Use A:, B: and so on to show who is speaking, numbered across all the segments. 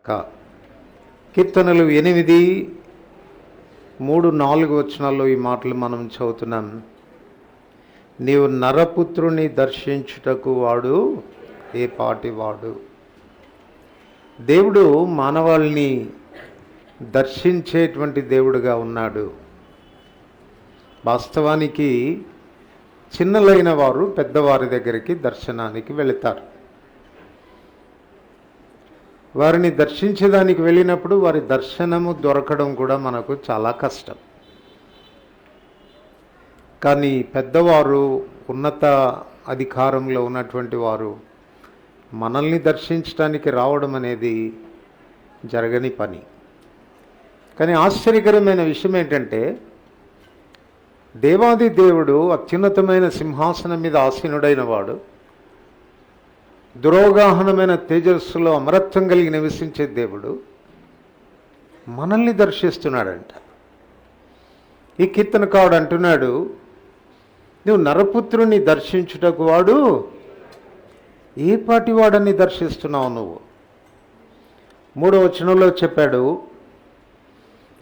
A: కా కీర్తనలు 8, 3, 4 వచనాల్లో ఈ మాటలు మనం చదువుతున్నాం. నీవు నరపుత్రుని దర్శించుటకు వాడు ఏ పాటి వాడు. దేవుడు మానవాళిని దర్శించేటువంటి దేవుడుగా ఉన్నాడు. వాస్తవానికి చిన్నలైన వారు పెద్దవారి దగ్గరికి దర్శనానికి వెళతారు. వారిని దర్శించడానికి వెళ్ళినప్పుడు వారి దర్శనము దొరకడం కూడా మనకు చాలా కష్టం. కానీ పెద్దవారు, ఉన్నత అధికారంలో ఉన్నటువంటి వారు మనల్ని దర్శించడానికి రావడం అనేది జరగని పని. కానీ ఆశ్చర్యకరమైన విషయం ఏంటంటే, దేవాది దేవుడు అత్యున్నతమైన సింహాసనం మీద ఆసీనుడైన వాడు, దురోగాహనమైన తేజస్సులో అమరత్వం కలిగి నివసించే దేవుడు మనల్ని దర్శిస్తున్నాడంట. ఈ కీర్తనకారుడు అంటున్నాడు, నువ్వు నరపుత్రుని దర్శించుటకు వాడు ఏ పాటి వాడని దర్శిస్తున్నావు నువ్వు. 3వ వచనంలో చెప్పాడు,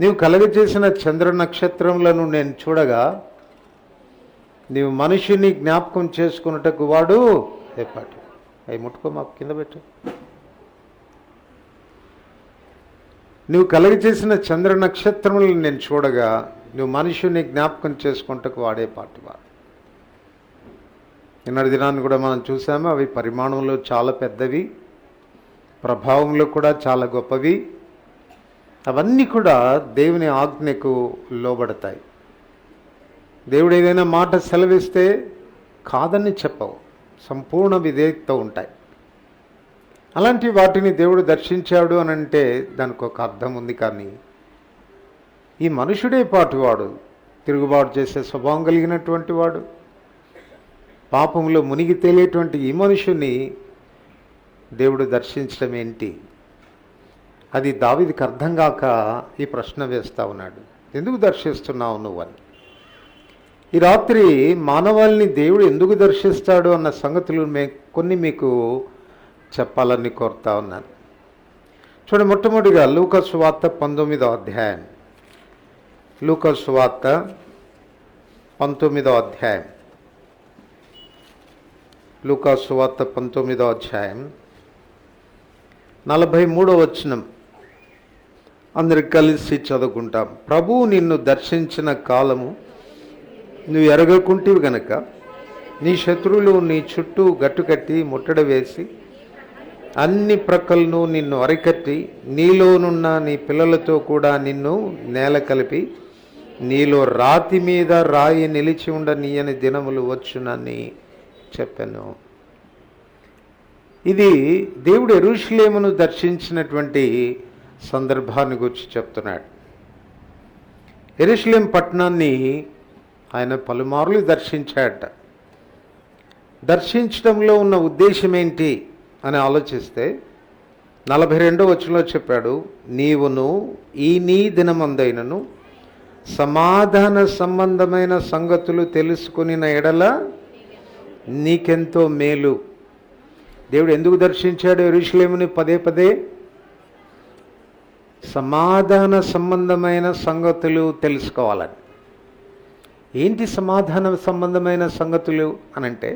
A: నీవు కలగజేసిన చంద్ర నక్షత్రములను నేను చూడగా నీవు మనిషిని జ్ఞాపకం చేసుకున్నటకు వాడు ఏ పాటి. అవి ముట్టుకో, మాకు కింద పెట్టు. నువ్వు కలగజేసిన చంద్ర నక్షత్రములను నేను చూడగా నువ్వు మనిషిని జ్ఞాపకం చేసుకుంటకు వాడే పాటివాడు. నిన్నటి దినాన్ని కూడా మనం చూసాము. అవి పరిమాణంలో చాలా పెద్దవి, ప్రభావంలో కూడా చాలా గొప్పవి. అవన్నీ కూడా దేవుని ఆజ్ఞకు లోబడతాయి. దేవుడు ఏదైనా మాట సెలవిస్తే కాదని చెప్పవు, సంపూర్ణ విధేయతతో ఉంటాయి. అలాంటి వాటిని దేవుడు దర్శించాడు అని అంటే దానికి ఒక అర్థం ఉంది. కానీ ఈ మనుషుడే పాటివాడు, తిరుగుబాటు చేసే స్వభావం కలిగినటువంటి వాడు, పాపంలో మునిగి తేలేటువంటి ఈ మనుషుని దేవుడు దర్శించడం ఏంటి? అది దావీదుకి అర్థం కాక ఈ ప్రశ్న వేస్తూ ఉన్నాడు, ఎందుకు దర్శిస్తున్నావు నువ్వని. ఈ రాత్రి మానవాళిని దేవుడు ఎందుకు దర్శిస్తాడు అన్న సంగతులు కొన్ని మీకు చెప్పాలని కోరుతా ఉన్నాను. చూడండి, మొట్టమొదటిగా లూకా సువార్త 19వ అధ్యాయం. లూకా సువార్త 19వ అధ్యాయం. లూకా సువార్త 19వ అధ్యాయం 43వ వచనం అందరికి కలిసి చదువుకుంటాం. ప్రభువు నిన్ను దర్శించిన కాలము నువ్వు ఎరగకుంటివి గనక నీ శత్రువులు నీ చుట్టూ గట్టుకట్టి ముట్టడి వేసి అన్ని ప్రక్కలను నిన్ను అరికట్టి నీలోనున్న నీ పిల్లలతో కూడా నిన్ను నేల కలిపి నీలో రాతి మీద రాయి నిలిచి ఉండనీయని దినములు వచ్చునని చెప్పాను. ఇది దేవుడు యెరూషలేమును దర్శించినటువంటి సందర్భాన్ని గురించి చెప్తున్నాడు. యెరూషలేం పట్టణాన్ని ఆయన పలుమార్లు దర్శించాడట. దర్శించడంలో ఉన్న ఉద్దేశం ఏంటి అని ఆలోచిస్తే 42వ వచనంలో చెప్పాడు, నీవును ఈ నీ దినమందైనను సమాధాన సంబంధమైన సంగతులు తెలుసుకునిన ఎడల నీకెంతో మేలు. దేవుడు ఎందుకు దర్శించాడు యెరూషలేముని పదే పదే? సమాధాన సంబంధమైన సంగతులు తెలుసుకోవాలని. ఏంటి సమాధాన సంబంధమైన సంగతులు అనంటే,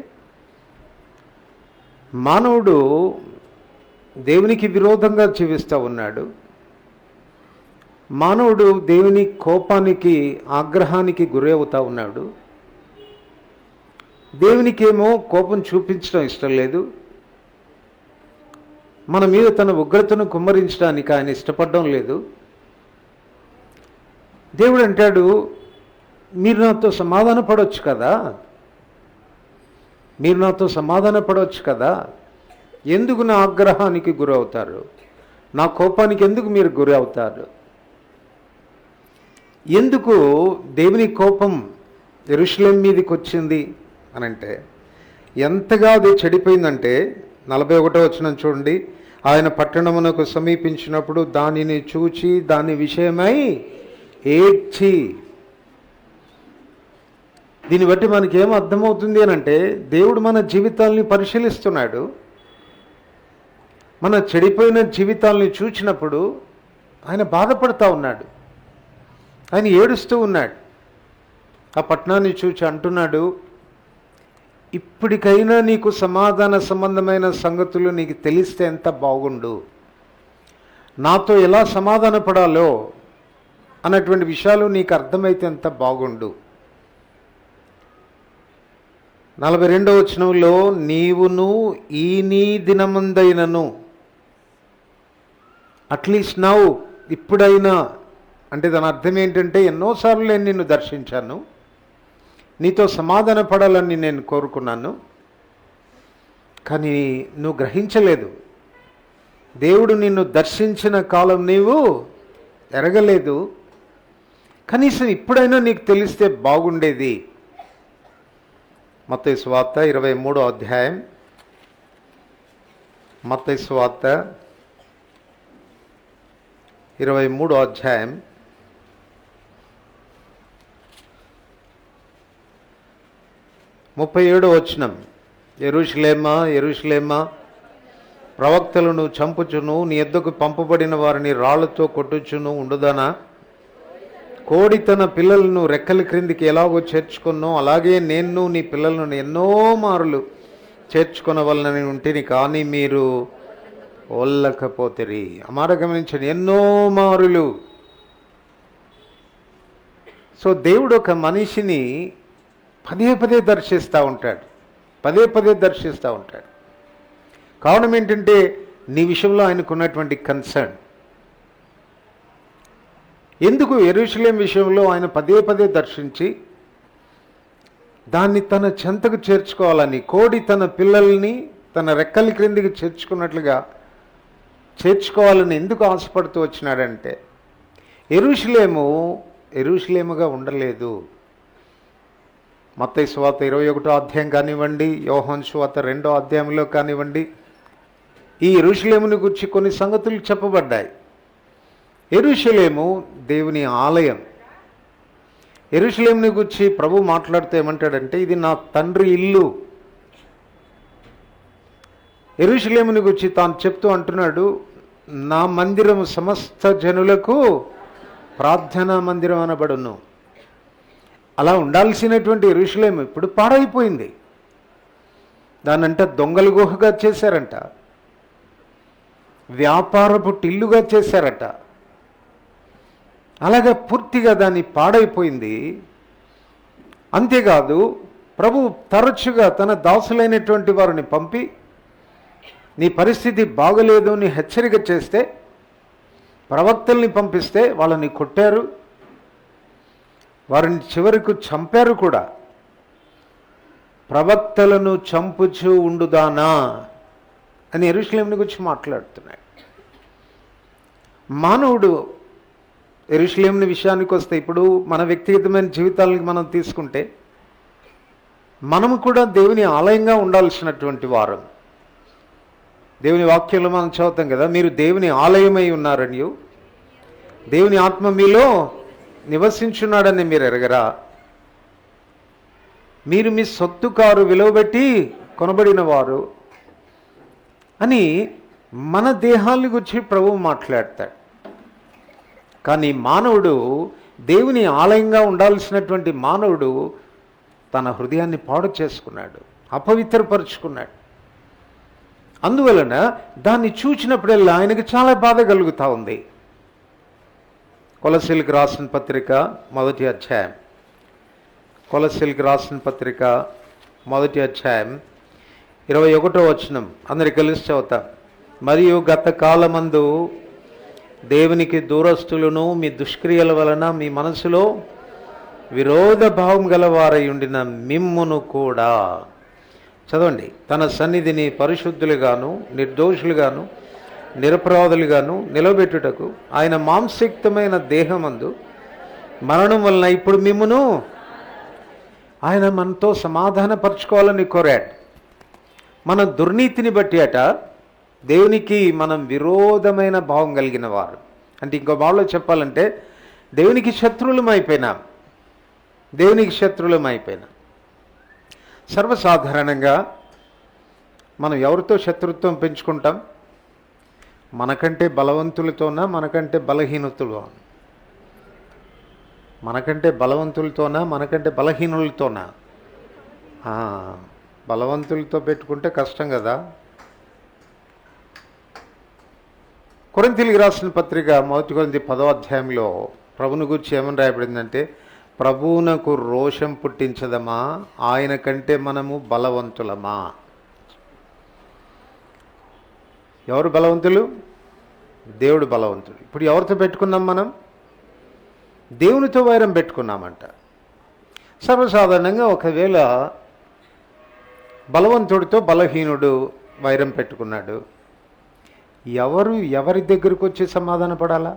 A: మానవుడు దేవునికి విరోధంగా జీవిస్తూ ఉన్నాడు. మానవుడు దేవుని కోపానికి, ఆగ్రహానికి గురి అవుతూ ఉన్నాడు. దేవునికేమో కోపం చూపించడం ఇష్టం లేదు. మన మీద తన ఉగ్రతను కుమ్మరించడానికి ఆయన ఇష్టపడడం లేదు. దేవుడు అంటాడు, మీరు నాతో సమాధాన పడవచ్చు కదా, మీరు నాతో సమాధాన పడవచ్చు కదా, ఎందుకు నా ఆగ్రహానికి గురి అవుతారు? నా కోపానికి ఎందుకు మీరు గురి అవుతారు? ఎందుకు దేవుని కోపం యెరూషలేం మీదకి వచ్చింది అనంటే, ఎంతగా అది చెడిపోయిందంటే 41వ వచనం చూడండి, ఆయన పట్టణమునకు సమీపించినప్పుడు దానిని చూచి దాని విషయమై ఏడ్చి. దీన్ని బట్టి మనకేం అర్థమవుతుంది అనంటే, దేవుడు మన జీవితాల్ని పరిశీలిస్తున్నాడు. మన చెడిపోయిన జీవితాలని చూచినప్పుడు ఆయన బాధపడుతూ ఉన్నాడు, ఆయన ఏడుస్తూ ఉన్నాడు. ఆ పట్టణాన్ని చూచి అంటున్నాడు, ఇప్పటికైనా నీకు సమాధాన సంబంధమైన సంగతులు నీకు తెలిస్తే ఎంత బాగుండు, నాతో ఎలా సమాధాన పడాలో అన్నటువంటి విషయాలు నీకు అర్థమైతే ఎంత బాగుండు. 42వ వచనంలో, నీవును ఈ నీ దినమందైనను, అట్లీస్ట్ నౌ, ఇప్పుడైనా, అంటే దాని అర్థం ఏంటంటే ఎన్నోసార్లు నేను నిన్ను దర్శించాను, నీతో సమాధాన పడాలని నేను కోరుకున్నాను, కానీ నువ్వు గ్రహించలేదు. దేవుడు నిన్ను దర్శించిన కాలం నీవు ఎరగలేదు. కనీసం ఇప్పుడైనా నీకు తెలిస్తే బాగుండేది. మత్తయి సువార్త 23వ అధ్యాయం, మత్తయి సువార్త 23వ అధ్యాయం 37వ వచనం. యెరూషలేమా, యెరూషలేమా, ప్రవక్తలను చంపుచును, నీ యొద్దకు పంపబడిన వారిని రాళ్లతో కొట్టుచును ఉండుదానా? కోడి తన పిల్లలను రెక్కల క్రిందికి ఎలాగో చేర్చుకున్నో అలాగే నేను నీ పిల్లలను ఎన్నో మారులు చేర్చుకొనవలనని ఉంటిని, కానీ మీరు ఒల్లకపోతిరి. అమార గమనించండి, ఎన్నో మారులు. సో దేవుడు ఒక మనిషిని పదే పదే దర్శిస్తూ ఉంటాడు, పదే పదే దర్శిస్తూ ఉంటాడు. కారణం ఏంటంటే నీ విషయంలో ఆయనకున్నటువంటి కన్సర్న్. ఎందుకు యెరూషలేం విషయంలో ఆయన పదే పదే దర్శించి దాన్ని తన చెంతకు చేర్చుకోవాలని, కోడి తన పిల్లల్ని తన రెక్కల క్రిందికి చేర్చుకున్నట్లుగా చేర్చుకోవాలని ఎందుకు ఆశపడుతూ వచ్చినాడంటే, యెరూషలేముగా ఉండలేదు. మత్తయి సువార్త 21వ అధ్యాయం కానివ్వండి, యోహాను సువార్త 2వ అధ్యాయంలో కానివ్వండి, ఈ యెరూషలేముని గురించి కొన్ని సంగతులు చెప్పబడ్డాయి. యెరూషలేము దేవుని ఆలయం. యెరూషలేముని గురించి ప్రభు మాట్లాడుతూ ఏమంటాడంటే, ఇది నా తండ్రి ఇల్లు. యెరూషలేముని గురించి తాను చెప్తూ అంటున్నాడు, నా మందిరము సమస్త జనులకు ప్రార్థనా మందిరం అనబడును. అలా ఉండాల్సినటువంటి యెరూషలేము ఇప్పుడు పాడైపోయింది. దాన్నంట దొంగల గుహగా చేశారంట, వ్యాపారపు టిల్లుగా చేశారట. అలాగే పూర్తిగా దాన్ని పాడైపోయింది. అంతేకాదు ప్రభు తరచుగా తన దాసులైనటువంటి వారిని పంపి, నీ పరిస్థితి బాగలేదు అని హెచ్చరిక చేస్తే, ప్రవక్తల్ని పంపిస్తే వాళ్ళని కొట్టారు, వారిని చివరకు చంపారు కూడా. ప్రవక్తలను చంపుచూ ఉండుదానా అని యెరూషలేముని గురించి మాట్లాడుతున్నాడు. మానవుడు యెరూషలేముని విషయానికి వస్తే, ఇప్పుడు మన వ్యక్తిగతమైన జీవితాలకి మనం తీసుకుంటే, మనము కూడా దేవుని ఆలయంగా ఉండాల్సినటువంటి వారు. దేవుని వాక్యంలో మనం చదువుతాం కదా, మీరు దేవుని ఆలయమై ఉన్నారని, దేవుని ఆత్మ మీలో నివసించున్నాడని మీరు ఎరగరా? మీరు మీ సొత్తు కారు విలువబెట్టి కొనబడిన వారు అని మన దేహాన్ని గురించి ప్రభువు మాట్లాడతాడు. కానీ మానవుడు, దేవుని ఆలయంగా ఉండాల్సినటువంటి మానవుడు తన హృదయాన్ని పాడు చేసుకున్నాడు, అపవిత్రపరుచుకున్నాడు. అందువలన దాన్ని చూచినప్పుడల్లా ఆయనకు చాలా బాధ కలుగుతూ ఉంది. కొలస్సీలకు రాసిన పత్రిక 1వ అధ్యాయం, కొలస్సీలకు రాసిన పత్రిక 1వ అధ్యాయం 21వ వచనం అందరికి కలిసి చదువుతాం. మరియు గత కాలమందు దేవునికి దూరస్తులను మీ దుష్క్రియల వలన మీ మనసులో విరోధ భావం గలవారై ఉండిన మిమ్మును కూడా, చదవండి, తన సన్నిధిని పరిశుద్ధులుగాను నిర్దోషులుగాను నిరపరాధులుగాను నిలబెట్టుటకు ఆయన మాంసయుక్తమైన దేహమందు మరణం వలన ఇప్పుడు మిమ్మును ఆయన మనతో సమాధానపరచుకోవాలని కోరాడు. మన దుర్నీతిని బట్టి అట దేవునికి మనం విరోధమైన భావం కలిగిన వారు. అంటే ఇంకో భావంలో చెప్పాలంటే దేవునికి శత్రువులం అయిపోయినాం, దేవునికి శత్రువులం అయిపోయినాం. సర్వసాధారణంగా మనం ఎవరితో శత్రుత్వం పెంచుకుంటాం? మనకంటే బలవంతులతోనా, మనకంటే బలహీనతలో? మనకంటే బలవంతులతోనా, మనకంటే బలహీనులతోనా? బలవంతులతో పెట్టుకుంటే కష్టం కదా. కొరింథీయులకు రాసిన పత్రిక 1 కొరింథీ 10వ అధ్యాయంలో ప్రభువుని గురించి ఏమని రాయబడిందంటే, ప్రభువునకు రోషం పుట్టించదమా, ఆయన కంటే మనము బలవంతులమా? ఎవరు బలవంతులు? దేవుడు బలవంతుడు. ఇప్పుడు ఎవరితో పెట్టుకున్నాం మనం? దేవునితో వైరం పెట్టుకున్నామంట. సర్వసాధారణంగా ఒకవేళ బలవంతుడితో బలహీనుడు వైరం పెట్టుకున్నాడు, ఎవరి దగ్గరకు వచ్చి సమాధాన పడాలా?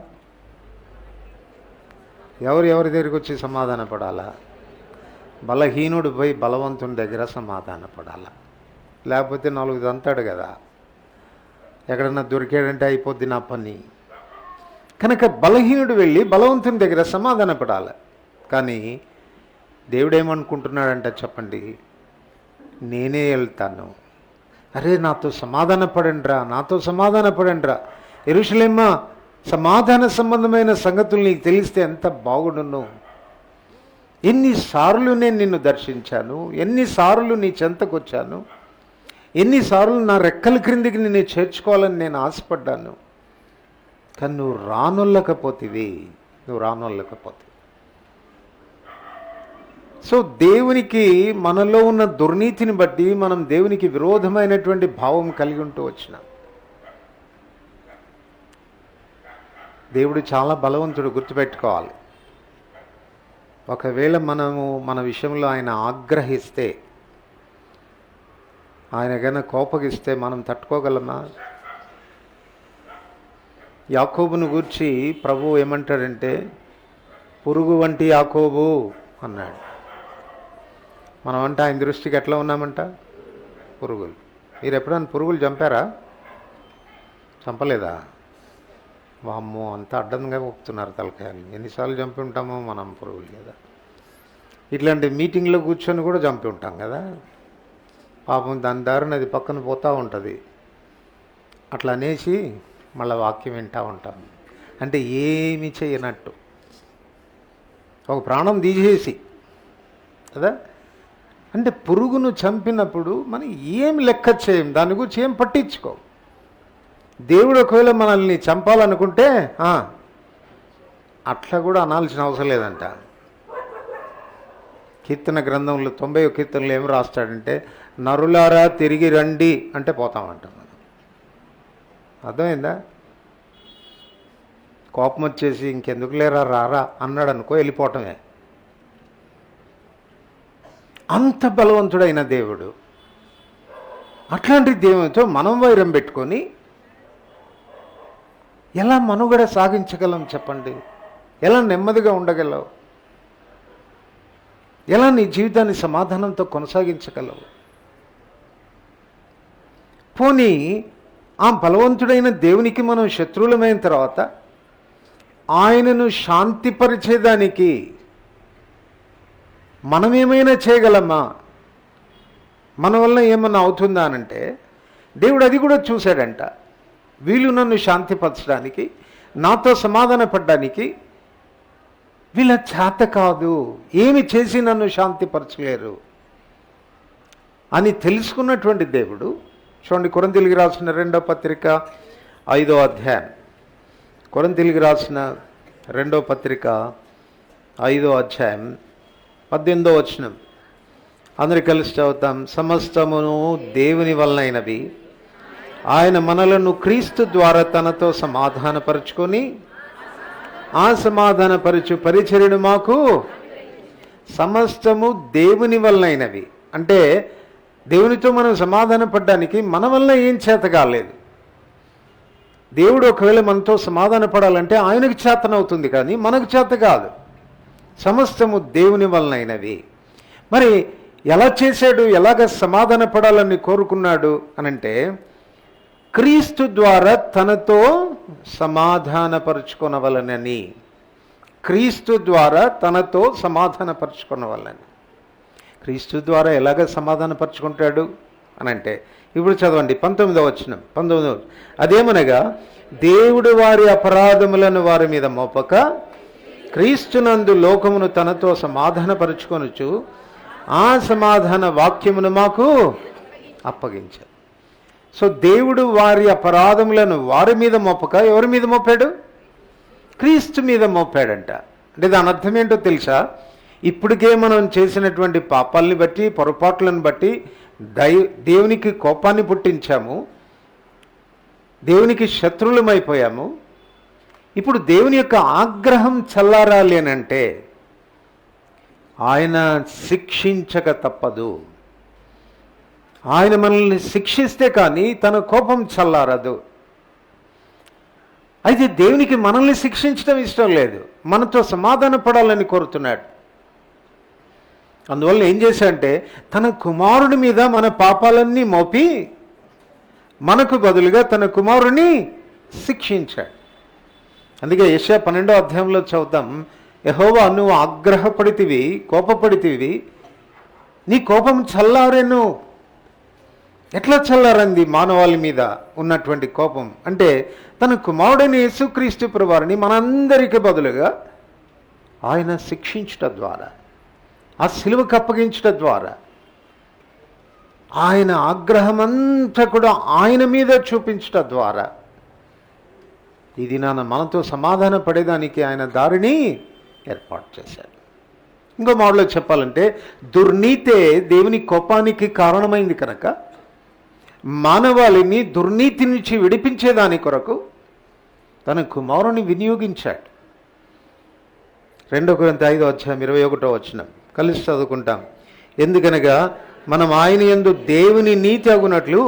A: ఎవరి దగ్గరికి వచ్చి సమాధాన పడాలా? బలహీనుడు పోయి బలవంతుని దగ్గర సమాధాన పడాలా, లేకపోతే 4 దంతాడు కదా. ఎక్కడన్నా దొరికాడంటే అయిపోద్ది నా పని. కనుక బలహీనుడు వెళ్ళి బలవంతుని దగ్గర సమాధాన పడాలి. కానీ దేవుడేమనుకుంటున్నాడంట చెప్పండి? నేనే వెళ్తాను. అరే నాతో సమాధాన పడండిరా, నాతో సమాధాన పడండిరా. యెరూషలేమా, సమాధాన సంబంధమైన సంగతులు నీకు తెలిస్తే ఎంత బాగుండును. ఎన్నిసార్లు నేను నిన్ను దర్శించాను, ఎన్నిసార్లు నీ చెంతకు వచ్చాను, ఎన్నిసార్లు నా రెక్కల క్రిందికి నిన్ను చేర్చుకోవాలని నేను ఆశపడ్డాను. కానీ నువ్వు రానొల్లకపోతివి. సో దేవునికి మనలో ఉన్న దుర్నీతిని బట్టి మనం దేవునికి విరోధమైనటువంటి భావం కలిగి ఉంటూ వచ్చినాం. దేవుడు చాలా బలవంతుడు, గుర్తుపెట్టుకోవాలి. ఒకవేళ మనము మన విషయంలో ఆయన ఆగ్రహిస్తే, ఆయన కన్నా కోపగిస్తే మనం తట్టుకోగలమా? యాకోబును గూర్చి ప్రభువు ఏమంటాడంటే, పురుగు వంటి యాకోబు అన్నాడు. మనం అంటే ఆయన దృష్టికి ఎట్లా ఉన్నామంట? పురుగులు. మీరు ఎప్పుడైనా పురుగులు చంపారా? చంపలేదా? వామ్మో, అంత అడ్డంగా ఒప్పుతున్నారు తలకాయలు. ఎన్నిసార్లు చంపి ఉంటామో మనం పురుగులు కదా. ఇట్లాంటి మీటింగ్లో కూర్చొని కూడా చంపి ఉంటాం కదా. పాపం దాని దారిని అది పక్కన పోతూ ఉంటుంది. అట్లా అనేసి మళ్ళీ వాక్యం వింటూ ఉంటాం. అంటే ఏమి చేయనట్టు, ఒక ప్రాణం తీసేసి కదా. అంటే పురుగును చంపినప్పుడు మనం ఏం లెక్క చేయం, దాని గురించి ఏం పట్టించుకో. దేవుడు ఒకవేళ మనల్ని చంపాలనుకుంటే అట్లా కూడా అనాల్సిన అవసరం లేదంట. కీర్తన గ్రంథంలో 90వ కీర్తనలో ఏం రాస్తాడంటే, నరులారా తిరిగి రండి అంటే పోతామంట మనం. అర్థమైందా? కోపం వచ్చేసి ఇంకెందుకు లేరా రారా అన్నాడు అనుకో, వెళ్ళిపోవటమే. అంత బలవంతుడైన దేవుడు. అట్లాంటి దేవునితో మనం వైరం పెట్టుకొని ఎలా మనుగడ సాగించగలం చెప్పండి? ఎలా నెమ్మదిగా ఉండగలవు? ఎలా నీ జీవితాన్ని సమాధానంతో కొనసాగించగలవు? పోనీ ఆ బలవంతుడైన దేవునికి మనం శత్రువులమైన తర్వాత ఆయనను శాంతిపరిచేదానికి మనమేమైనా చేయగలమా? మన వల్ల ఏమన్నా అవుతుందా అనంటే, దేవుడు అది కూడా చూశాడంట. వీళ్ళు నన్ను శాంతిపరచడానికి, నాతో సమాధాన పడడానికి వీళ్ళ చేత కాదు, ఏమి చేసి నన్ను శాంతిపరచలేరు అని తెలుసుకున్నటువంటి దేవుడు. చూడండి, కొరింథీయులకు రాసిన 2వ పత్రిక 5వ అధ్యాయం. కొరింథీయులకు రాసిన 2వ పత్రిక 5వ అధ్యాయం 18వ వచనం. అందరు కలిసి చదువుతాం. సమస్తమును దేవుని వలనైనవి, ఆయన మనలను క్రీస్తు ద్వారా తనతో సమాధానపరుచుకొని ఆ సమాధానపరచు పరిచర్యను మాకు. సమస్తము దేవుని వలనైనవి అంటే దేవునితో మనం సమాధాన పడడానికి మన వల్ల ఏం చేత కాలేదు. దేవుడు ఒకవేళ మనతో సమాధాన పడాలంటే ఆయనకు చేతనవుతుంది, కానీ మనకు చేత కాదు. సమస్తము దేవుని వలనైనవి. మరి ఎలా చేశాడు? ఎలాగ సమాధాన పడాలని కోరుకున్నాడు అనంటే, క్రీస్తు ద్వారా తనతో సమాధానపరుచుకొనవలనని. క్రీస్తు ద్వారా తనతో సమాధానపరుచుకొనవలని. క్రీస్తు ద్వారా ఎలాగ సమాధానపరుచుకుంటాడు అనంటే, ఇప్పుడు చదవండి 19వ వచనం. 19వ, అదేమనగా దేవుడు వారి అపరాధములను వారి మీద మోపక క్రీస్తునందు లోకమును తనతో సమాధానపరుచుకొనుచు ఆ సమాధాన వాక్యమును మాకు అప్పగించాడు. సో దేవుడు వారి అపరాధములను వారి మీద మోపక ఎవరి మీద మోపాడు? క్రీస్తు మీద మోపాడంట. అంటే దాని అర్థం ఏంటో తెలుసా? ఇప్పటికే మనం చేసినటువంటి పాపాలని బట్టి, పొరపాట్లను బట్టి దేవునికి కోపాన్ని పుట్టించాము, దేవునికి శత్రువులమైపోయాము. ఇప్పుడు దేవుని యొక్క ఆగ్రహం చల్లారాలి అని అంటే ఆయన శిక్షించక తప్పదు. ఆయన మనల్ని శిక్షిస్తే కానీ తన కోపం చల్లారదు. అయితే దేవునికి మనల్ని శిక్షించడం ఇష్టం లేదు, మనతో సమాధాన పడాలని కోరుతున్నాడు. అందువల్ల ఏం చేశాడంటే తన కుమారుడి మీద మన పాపాలన్నీ మోపి మనకు బదులుగా తన కుమారుని శిక్షించాడు. అందుకే యెషయా 12వ అధ్యాయంలో చదువుతాం, యెహోవా నువ్వు ఆగ్రహపడితివి, కోపపడితివి, నీ కోపం చల్లారెను. ఎట్లా చల్లారంది మానవాళి మీద ఉన్నటువంటి కోపం అంటే తన కుమారుడైన యేసుక్రీస్తు ప్రభువారిని మనందరికీ బదులుగా ఆయన శిక్షించడం ద్వారా, ఆ సిలువకు అప్పగించడం ద్వారా ఆయన ఆగ్రహమంతా కూడా ఆయన మీద చూపించడం ద్వారా ఇది మనతో సమాధాన పడేదానికి ఆయన దారిని ఏర్పాటు చేశాడు. ఇంకో మాటలో చెప్పాలంటే దుర్నీతే దేవుని కోపానికి కారణమైంది కనుక మానవాళిని దుర్నీతి నుంచి విడిపించేదాని కొరకు తన కుమారుని వినియోగించాడు. 2 కొరింథీ 5వ అధ్యాయం 21వ వచనం కలిసి చదువుకుంటాం. ఎందుకనగా మనం ఆయన యందు దేవుని నీతి అగునట్లు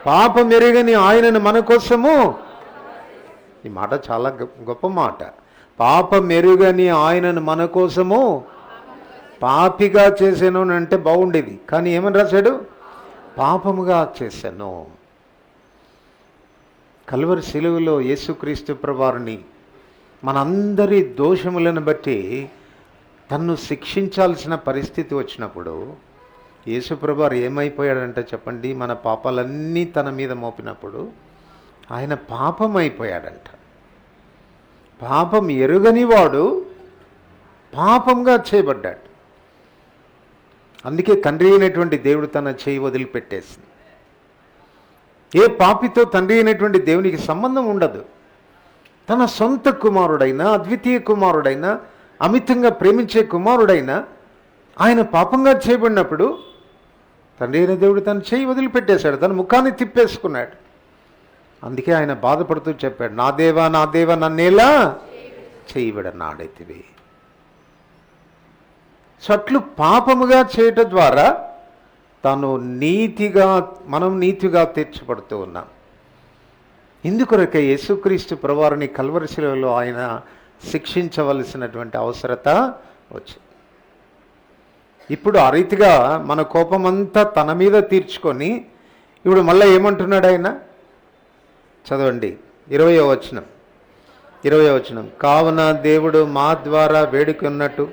A: పాపమెరుగని ఆయనను మన కోసము, ఈ మాట చాలా గొప్ప మాట, పాపమెరుగని ఆయనను మన కోసము పాపిగా చేశాను అంటే బాగుండేది, కానీ ఏమని రాశాడు? పాపముగా చేశాను. కల్వరి శిలువలో యేసుక్రీస్తు ప్రభువారిని మనందరి దోషములను బట్టి తన్ను శిక్షించాల్సిన పరిస్థితి వచ్చినప్పుడు యేసు ప్రభువారు ఏమైపోయాడంటే చెప్పండి, మన పాపాలన్నీ తన మీద మోపినప్పుడు ఆయన పాపం అయిపోయాడంట. పాపం ఎరుగని వాడు పాపంగా చేయబడ్డాడు. అందుకే తండ్రి అయినటువంటి దేవుడు తన చేయి వదిలిపెట్టేసింది. ఏ పాపితో తండ్రి అయినటువంటి దేవునికి సంబంధం ఉండదు. తన సొంత కుమారుడైనా, అద్వితీయ కుమారుడైనా, అమితంగా ప్రేమించే కుమారుడైనా ఆయన పాపంగా చేయబడినప్పుడు తండ్రి అయిన దేవుడు తన చేయి వదిలిపెట్టేశాడు, తన ముఖాన్ని తిప్పేసుకున్నాడు. అందుకే ఆయన బాధపడుతూ చెప్పాడు, నా దేవా నా దేవా నన్నేలా చేయబడనాడైతివి. సో అట్లు పాపముగా చేయటం ద్వారా మనం నీతిగా తీర్చబడుతూ ఉన్నాం. ఇందుకొరకే యేసుక్రీస్తు ప్రభువారిని కల్వరి శిలువలో ఆయన శిక్షించవలసినటువంటి అవసరత వచ్చింది. ఇప్పుడు ఆ రీతిగా మన కోపమంతా తన మీద తీర్చుకొని ఇప్పుడు మళ్ళీ ఏమంటున్నాడు ఆయన? చదవండి 20వ వచనం. కావున దేవుడు మా ద్వారా వేడుకున్నట్టు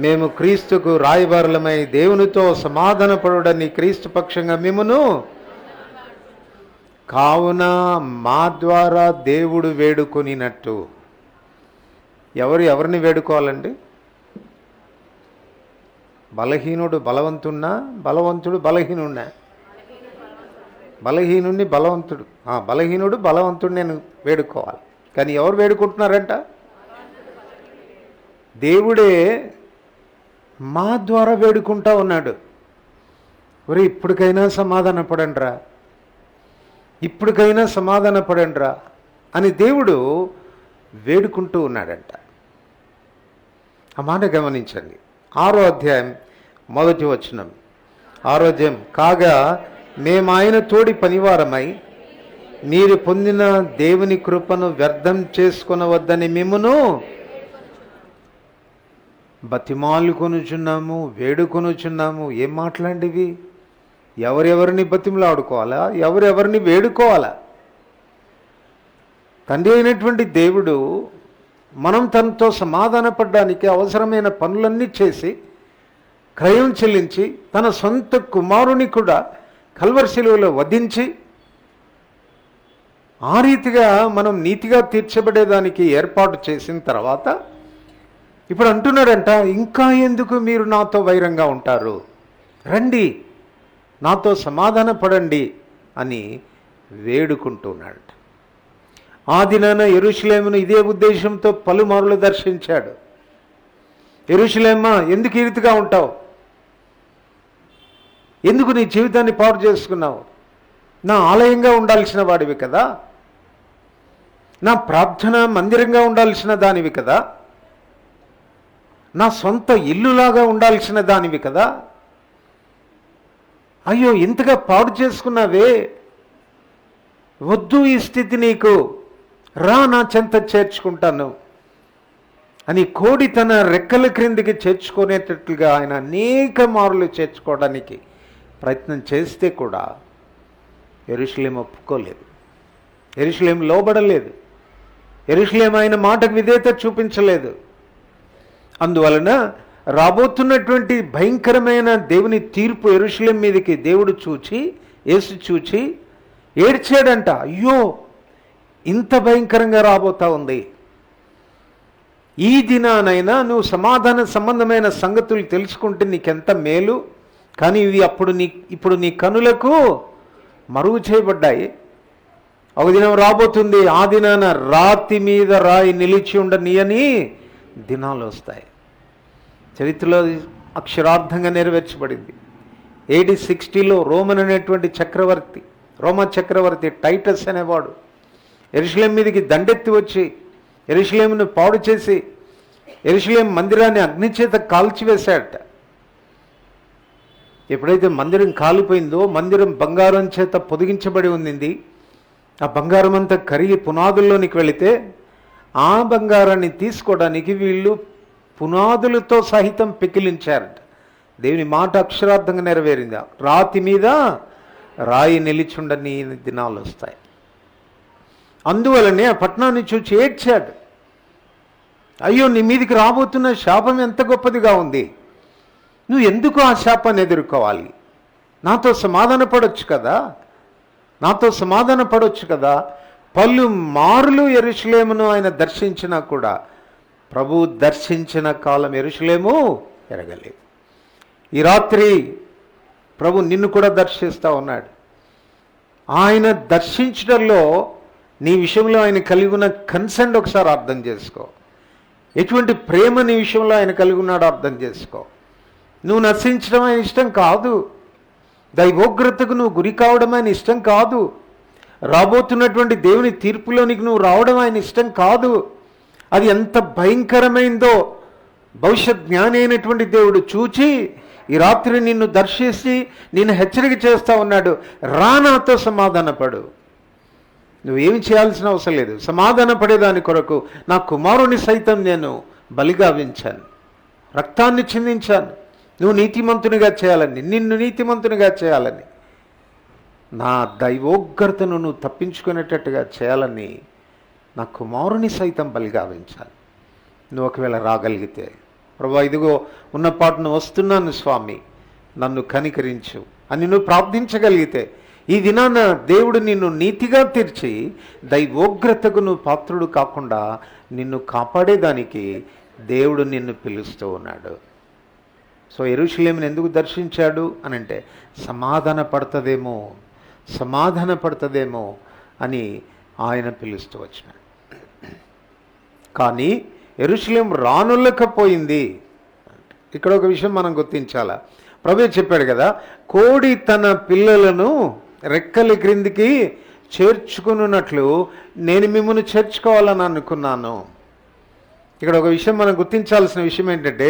A: మేము క్రీస్తుకు రాయబారులమై దేవునితో సమాధానపడుడని క్రీస్తు పక్షంగా మిమ్మును, కావున మా ద్వారా దేవుడు వేడుకొనినట్టు. ఎవరిని వేడుకోవాలండి? బలహీనుడు బలవంతున్నా, బలవంతుడు బలహీనున్నా? బలహీనుడు బలవంతుడు నేను వేడుకోవాలి. కానీ ఎవరు వేడుకుంటున్నారంట? దేవుడే మా ద్వారా వేడుకుంటా ఉన్నాడు. ఒరే ఇప్పటికైనా సమాధాన పడండిరా అని దేవుడు వేడుకుంటూ ఉన్నాడంట. ఆ మాట గమనించండి. 6వ అధ్యాయం 1వ వచనం. 6వ అధ్యాయం, కాగా మేము ఆయన తోడి పనివారమై మీరు పొందిన దేవుని కృపను వ్యర్థం చేసుకొనవద్దని మిమ్మును బతిమాలుకొనుచున్నాము, వేడుకొనుచున్నాము. ఏం మాట్లాడివి? ఎవరెవరిని బతిమలాడుకోవాలా? ఎవరెవరిని వేడుకోవాలా? తండ్రి అయినటువంటి దేవుడు మనం తనతో సమాధానపడడానికి అవసరమైన పనులన్నీ చేసి క్రయం చెల్లించి తన సొంత కుమారుని కూడా కల్వరి శిలువలో వధించి ఆ రీతిగా మనం నీతిగా తీర్చబడేదానికి ఏర్పాటు చేసిన తర్వాత ఇప్పుడు అంటున్నాడంట, ఇంకా ఎందుకు మీరు నాతో వైరంగా ఉంటారు, రండి నాతో సమాధాన పడండి అని వేడుకుంటున్నాడు. ఆ దినాన యెరూషలేమును ఇదే ఉద్దేశంతో పలుమార్లు దర్శించాడు. యెరూషలేమా, ఎందుకు ఈ రీతిగా ఉంటావు, ఎందుకు నీ జీవితాన్ని పాడు చేసుకున్నావు, నా ఆలయంగా ఉండాల్సిన వాడివి కదా, నా ప్రార్థన మందిరంగా ఉండాల్సిన దానివి కదా, నా సొంత ఇల్లులాగా ఉండాల్సిన దానివి కదా, అయ్యో ఇంతగా పాడు చేసుకున్నావే, వద్దు ఈ స్థితి నీకు, రా నా చెంత చేర్చుకుంటాను అని కోడి తన రెక్కల క్రిందికి చేర్చుకునేటట్లుగా ఆయన అనేక మార్లు చేర్చుకోవడానికి ప్రయత్నం చేస్తే కూడా యెరూషలేము ఒప్పుకోలేదు, యెరూషలేము లోబడలేదు, యెరూషలేము ఆయన మాటకు విధేయత చూపించలేదు. అందువలన రాబోతున్నటువంటి భయంకరమైన దేవుని తీర్పు యెరూషలేము మీదకి దేవుడు చూచి, యేసు చూచి ఏడ్చాడంట. అయ్యో ఇంత భయంకరంగా రాబోతా ఉంది, ఈ దినానైనా నువ్వు సమాధాన సంబంధమైన సంగతులు తెలుసుకుంటే నీకెంత మేలు, కానీ ఇవి ఇప్పుడు నీ కనులకు మరుగు చేయబడ్డాయి. ఒక దినం రాబోతుంది, ఆ దినాన రాతి మీద రాయి నిలిచి ఉండనీయని దినాలు వస్తాయి. చరిత్రలో అక్షరార్థంగా నెరవేర్చబడింది. AD 60లో రోమన్ అనేటువంటి చక్రవర్తి, రోమా చక్రవర్తి టైటస్ అనేవాడు యెరూషలేము మీదకి దండెత్తి వచ్చి యెరూషలేమును పాడు చేసి యెరూషలేము మందిరాన్ని అగ్నిచేత కాల్చివేశాడట. ఎప్పుడైతే మందిరం కాలిపోయిందో, మందిరం బంగారం చేత పొదిగించబడి ఉంది, ఆ బంగారం అంతా కరిగి పునాదుల్లోనికి వెళితే ఆ బంగారాన్ని తీసుకోవడానికి వీళ్ళు పునాదులతో సహితం పెకిలించారట. దేవుని మాట అక్షరార్థంగా నెరవేరింది. రాతి మీద రాయి నిలిచుండని దినాలు వస్తాయి. అందువలనే ఆ పట్టణాన్ని చూచి ఏడ్చాడు. అయ్యో నీ మీదికి రాబోతున్న శాపం ఎంత గొప్పదిగా ఉంది, నువ్వు ఎందుకు ఆ శాపాన్ని ఎదుర్కోవాలి, నాతో సమాధాన పడవచ్చు కదా, నాతో సమాధాన పడవచ్చు కదా. పలు మారులు యెరూషలేమును ఆయన దర్శించినా కూడా ప్రభు దర్శించిన కాలం యెరూషలేము ఎరగలేదు. ఈ రాత్రి ప్రభు నిన్ను కూడా దర్శిస్తూ ఉన్నాడు. ఆయన దర్శించడంలో నీ విషయంలో ఆయన కలిగి ఉన్న కన్సర్న్ ఒకసారి అర్థం చేసుకో. ఎటువంటి ప్రేమ నీ విషయంలో ఆయన కలిగి ఉన్నాడో అర్థం చేసుకో. నువ్వు నశించడం ఆయన ఇష్టం కాదు, దైవోగ్రతకు నువ్వు గురి కావడం ఆయన ఇష్టం కాదు, రాబోతున్నటువంటి దేవుని తీర్పులోనికి నువ్వు రావడం ఆయన ఇష్టం కాదు. అది ఎంత భయంకరమైందో భవిష్యత్ జ్ఞాని అయినటువంటి దేవుడు చూచి ఈ రాత్రి నిన్ను దర్శించి నిన్ను హెచ్చరిక చేస్తూ ఉన్నాడు. రా నాతో సమాధానపడు, నువ్వేమి చేయాల్సిన అవసరం లేదు, సమాధాన పడేదాని కొరకు నా కుమారుని సైతం నేను బలిగావించాను, రక్తాన్ని చిందించాను, నువ్వు నీతిమంతునిగా చేయాలని, నిన్ను నీతిమంతునిగా చేయాలని, నా దైవోగ్రతను నువ్వు తప్పించుకునేటట్టుగా చేయాలని నా కుమారుని సైతం బలిగావించాను. నువ్వు ఒకవేళ రాగలిగితే, ప్రభా ఇదిగో ఉన్న పాటును వస్తున్నాను స్వామి, నన్ను కనికరించు అని నువ్వు ప్రార్థించగలిగితే, ఈ దినాన దేవుడు నిన్ను నీతిగా తీర్చి దైవోగ్రతకు నువ్వు పాత్రుడు కాకుండా నిన్ను కాపాడేదానికి దేవుడు నిన్ను పిలుస్తూ ఉన్నాడు. సో యెరూషలేమును ఎందుకు దర్శించాడు అనంటే సమాధాన పడుతుందేమో అని ఆయన పిలుస్తూ వచ్చినాడు. కానీ యెరూషలేము రానుల్లకపోయింది. ఇక్కడ ఒక విషయం మనం గుర్తించాలా. ప్రభువే చెప్పాడు కదా, కోడి తన పిల్లలను రెక్కల క్రిందికి చేర్చుకున్నట్లు నేను మిమ్మల్ని చేర్చుకోవాలని అనుకున్నాను. ఇక్కడ ఒక విషయం మనం గుర్తించాల్సిన విషయం ఏంటంటే,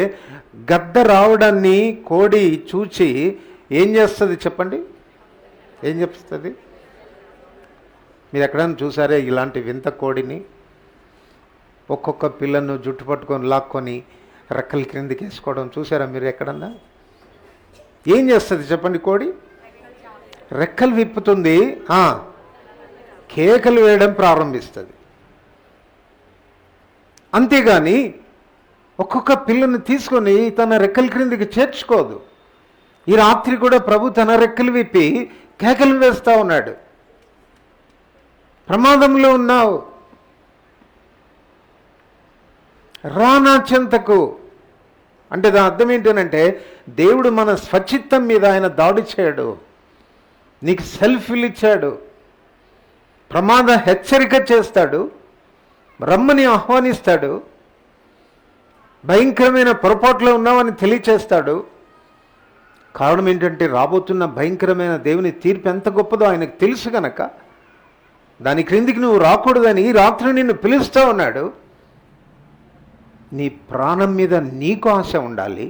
A: గద్ద రావడాన్ని కోడి చూచి ఏం చేస్తుంది చెప్పండి, ఏం చెప్తుంది? మీరు ఎక్కడైనా చూసారే ఇలాంటి వింత కోడిని? ఒక్కొక్క పిల్లను జుట్టు పట్టుకొని లాక్కొని రెక్కల క్రిందికి వేసుకోవడం చూసారా మీరు ఎక్కడన్నా? ఏం చేస్తుంది చెప్పండి కోడి? రెక్కలు విప్పుతుంది, కేకలు వేయడం ప్రారంభిస్తుంది. అంతేగాని ఒక్కొక్క పిల్లను తీసుకొని తన రెక్కల క్రిందికి చేర్చుకోదు. ఈ రాత్రి కూడా ప్రభు తన రెక్కలు విప్పి కేకలు వేస్తూ ఉన్నాడు. ప్రమాదంలో ఉన్నావు, రా నా చెంతకు. అంటే దాని అర్థం ఏంటంటే దేవుడు మన స్వచిత్తం మీద ఆయన దాడి చేయడు, నీకు సెల్ఫీలు ఇచ్చాడు, ప్రమాద హెచ్చరిక చేస్తాడు, రమ్మని ఆహ్వానిస్తాడు, భయంకరమైన పొరపాట్లో ఉన్నామని తెలియచేస్తాడు. కారణం ఏంటంటే రాబోతున్న భయంకరమైన దేవుని తీర్పు ఎంత గొప్పదో ఆయనకు తెలుసు గనక దాని క్రిందికి నువ్వు రాకూడదని ఈ రాత్రి నిన్ను పిలుస్తూ ఉన్నాడు. నీ ప్రాణం మీద నీకు ఆశ ఉండాలి,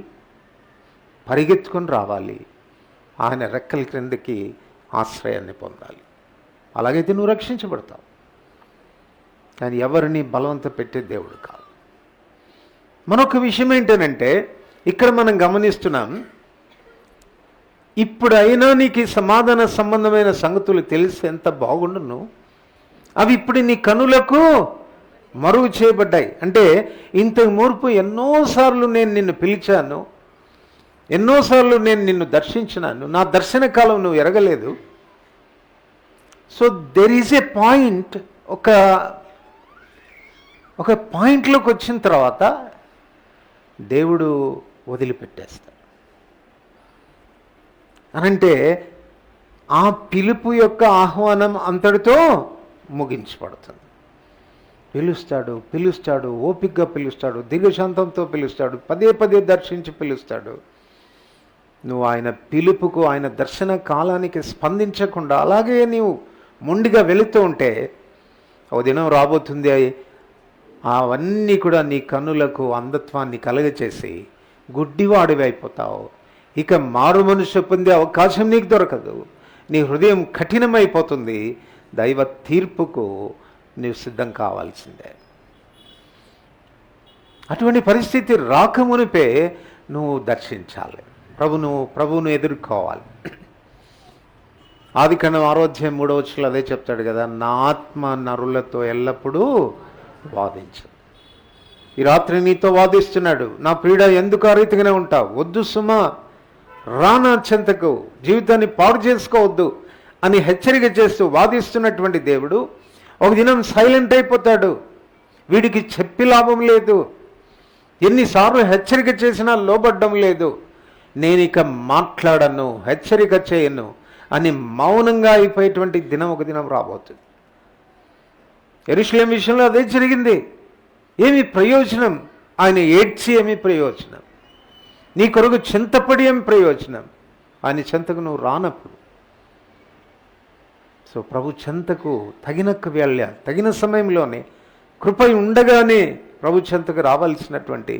A: పరిగెత్తుకొని రావాలి, ఆయన రెక్కల క్రిందికి ఆశ్రయాన్ని పొందాలి. అలాగైతే నువ్వు రక్షించబడతావు. కానీ ఎవరిని బలవంత పెట్టే దేవుడు కాదు. మరొక విషయం ఏంటనంటే ఇక్కడ మనం గమనిస్తున్నాం, ఇప్పుడైనా నీకు ఈ సమాధాన సంబంధమైన సంగతులు తెలిసి ఎంత బాగుండును, అవి ఇప్పుడు నీ కనులకు మరుగు చేయబడ్డాయి. అంటే ఇంతకు మునుపు ఎన్నోసార్లు నేను నిన్ను పిలిచాను, ఎన్నోసార్లు నేను నిన్ను దర్శించినాను, నా దర్శన కాలం నువ్వు ఎరగలేదు. So there is a point, ఒక పాయింట్లోకి వచ్చిన తర్వాత దేవుడు వదిలిపెట్టేస్తాడు. అనంటే ఆ పిలుపు యొక్క ఆహ్వానం అంతటితో ముగించబడుతుంది. పిలుస్తాడు, పిలుస్తాడు, ఓపికగా పిలుస్తాడు, దీర్ఘశాంతంతో పిలుస్తాడు, పదే పదే దర్శించి పిలుస్తాడు. నువ్వు ఆయన పిలుపుకు, ఆయన దర్శన కాలానికి స్పందించకుండా అలాగే నీవు మొండిగా వెళుతూ ఉంటే ఓ దినం రాబోతుంది, అవన్నీ కూడా నీ కన్నులకు అంధత్వాన్ని కలగచేసి గుడ్డివాడివి అయిపోతావు. ఇక మారు మనుష్య పొందే అవకాశం నీకు దొరకదు, నీ హృదయం కఠినమైపోతుంది. దైవ తీర్పుకు నీవు సిద్ధం కావాల్సిందే. అటువంటి పరిస్థితి రాకమునిపే నువ్వు దర్శించాలి, ప్రభువును ఎదుర్కోవాలి. ఆదికాండం 6:3 అదే చెప్తాడు కదా, నా ఆత్మ నరులతో ఎల్లప్పుడూ వాదించు. ఈ రాత్రి నీతో వాదిస్తున్నాడు, నా ప్రియుడ ఎందుకు ఆ రీతిగానే ఉంటావు, వద్దు సుమా, రానా చెంతకు, జీవితాన్ని పాడు చేసుకోవద్దు అని హెచ్చరిక చేస్తూ వాదిస్తున్నటువంటి దేవుడు ఒక దినం సైలెంట్ అయిపోతాడు. వీడికి చెప్పి లాభం లేదు, ఎన్నిసార్లు హెచ్చరిక చేసినా లోబడ్డం లేదు, నేను ఇక మాట్లాడను, హెచ్చరిక చేయను అని మౌనంగా అయిపోయేటువంటి దినం ఒక దినం రాబోతుంది. యెరూషలేము విషయంలో అదే జరిగింది. ఏమి ప్రయోజనం, ఆయన ఏడ్చి ఏమి ప్రయోజనం, నీ కొరకు చింతపడి ఏమి ప్రయోజనం, ఆయన చెంతకు నువ్వు రానప్పుడు. సో ప్రభు చెంతకు తగినకు వెళ్ళా, తగిన సమయంలోనే కృప ఉండగానే ప్రభు చెంతకు రావాల్సినటువంటి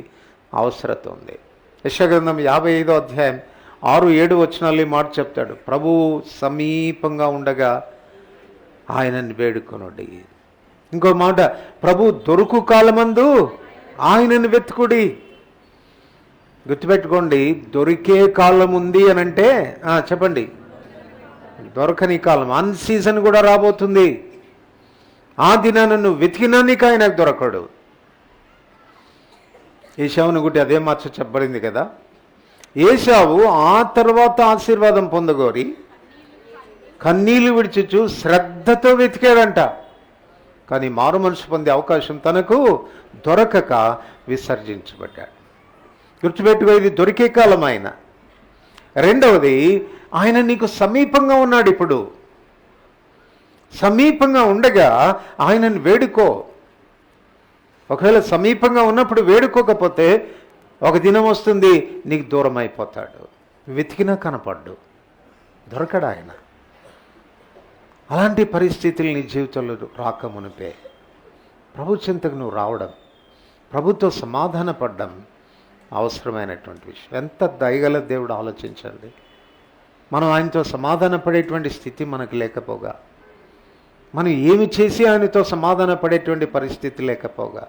A: అవసరత ఉంది. యెషయా గ్రంథం 55:6-7 మాట చెప్తాడు, ప్రభు సమీపంగా ఉండగా ఆయనని వేడుకొనుడి. ఇంకో మాట, ప్రభు దొరుకు కాలమందు ఆయనను వెతుకుడి. గుర్తుపెట్టుకోండి, దొరికే కాలం ఉంది అని అంటే చెప్పండి, దొరకని కాలం, అన్ సీజన్ కూడా రాబోతుంది. ఆ దినాన్ని నువ్వు వెతికినా నీకు ఆయనకు దొరకడు. ఏశావును గుట్టి అదే మాట చెప్పబడింది కదా, ఏశావు ఆ తర్వాత ఆశీర్వాదం పొందగోరి కన్నీళ్లు విడిచుచు శ్రద్ధతో వెతికాడంట. కానీ మారు మనసు పొందే అవకాశం తనకు దొరకక విసర్జించబడ్డాడు. గుర్తుపెట్టుకో, ఇది దొరికే కాలం ఆయన. రెండవది, ఆయన నీకు సమీపంగా ఉన్నాడు. ఇప్పుడు సమీపంగా ఉండగా ఆయనను వేడుకో. ఒకవేళ సమీపంగా ఉన్నప్పుడు వేడుకోకపోతే ఒక దినం వస్తుంది నీకు దూరం అయిపోతాడు, వెతికినా కనపడ్డు, దొరకడు ఆయన. అలాంటి పరిస్థితులు నీ జీవితంలో రాకమునిపే ప్రభు చింతకు నువ్వు రావడం, ప్రభుతో సమాధాన పడడం అవసరమైనటువంటి విషయం. ఎంత దయగల దేవుడు ఆలోచించండి. మనం ఆయనతో సమాధాన పడేటువంటి స్థితి మనకు లేకపోగా, మనం ఏమి చేసి ఆయనతో సమాధాన పడేటువంటి పరిస్థితి లేకపోగా,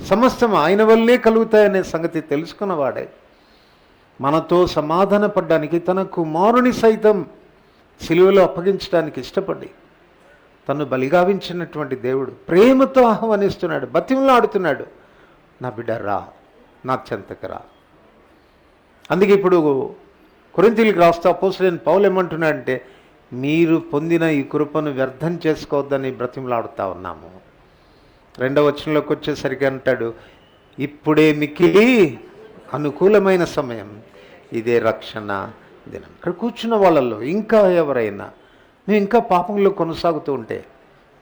A: సమస్తం ఆయన వల్లే కలుగుతాయనే సంగతి తెలుసుకున్నవాడే మనతో సమాధాన పడడానికి తన కుమారుని సైతం సిలువలో అప్పగించడానికి ఇష్టపడి తను బలిగావించినటువంటి దేవుడు ప్రేమతో ఆహ్వానిస్తున్నాడు, బతిమలాడుతున్నాడు, నా బిడ్డ రా, నా చెంతకు రా. అందుకే ఇప్పుడు కొరింథీయులకు రాస్తూ అపోస్తలుడైన పౌలు ఏమంటున్నాడంటే, మీరు పొందిన ఈ కృపను వ్యర్థం చేసుకోవద్దని బ్రతిమలాడుతూ ఉన్నాము. 2వ వచనంలోకి వచ్చేసరికి అంటాడు, ఇప్పుడే మిక్కిలి అనుకూలమైన సమయం, ఇదే రక్షణ దినం. ఇక్కడ కూర్చున్న వాళ్ళల్లో ఇంకా ఎవరైనా నువ్వు ఇంకా పాపంలో కొనసాగుతూ ఉంటే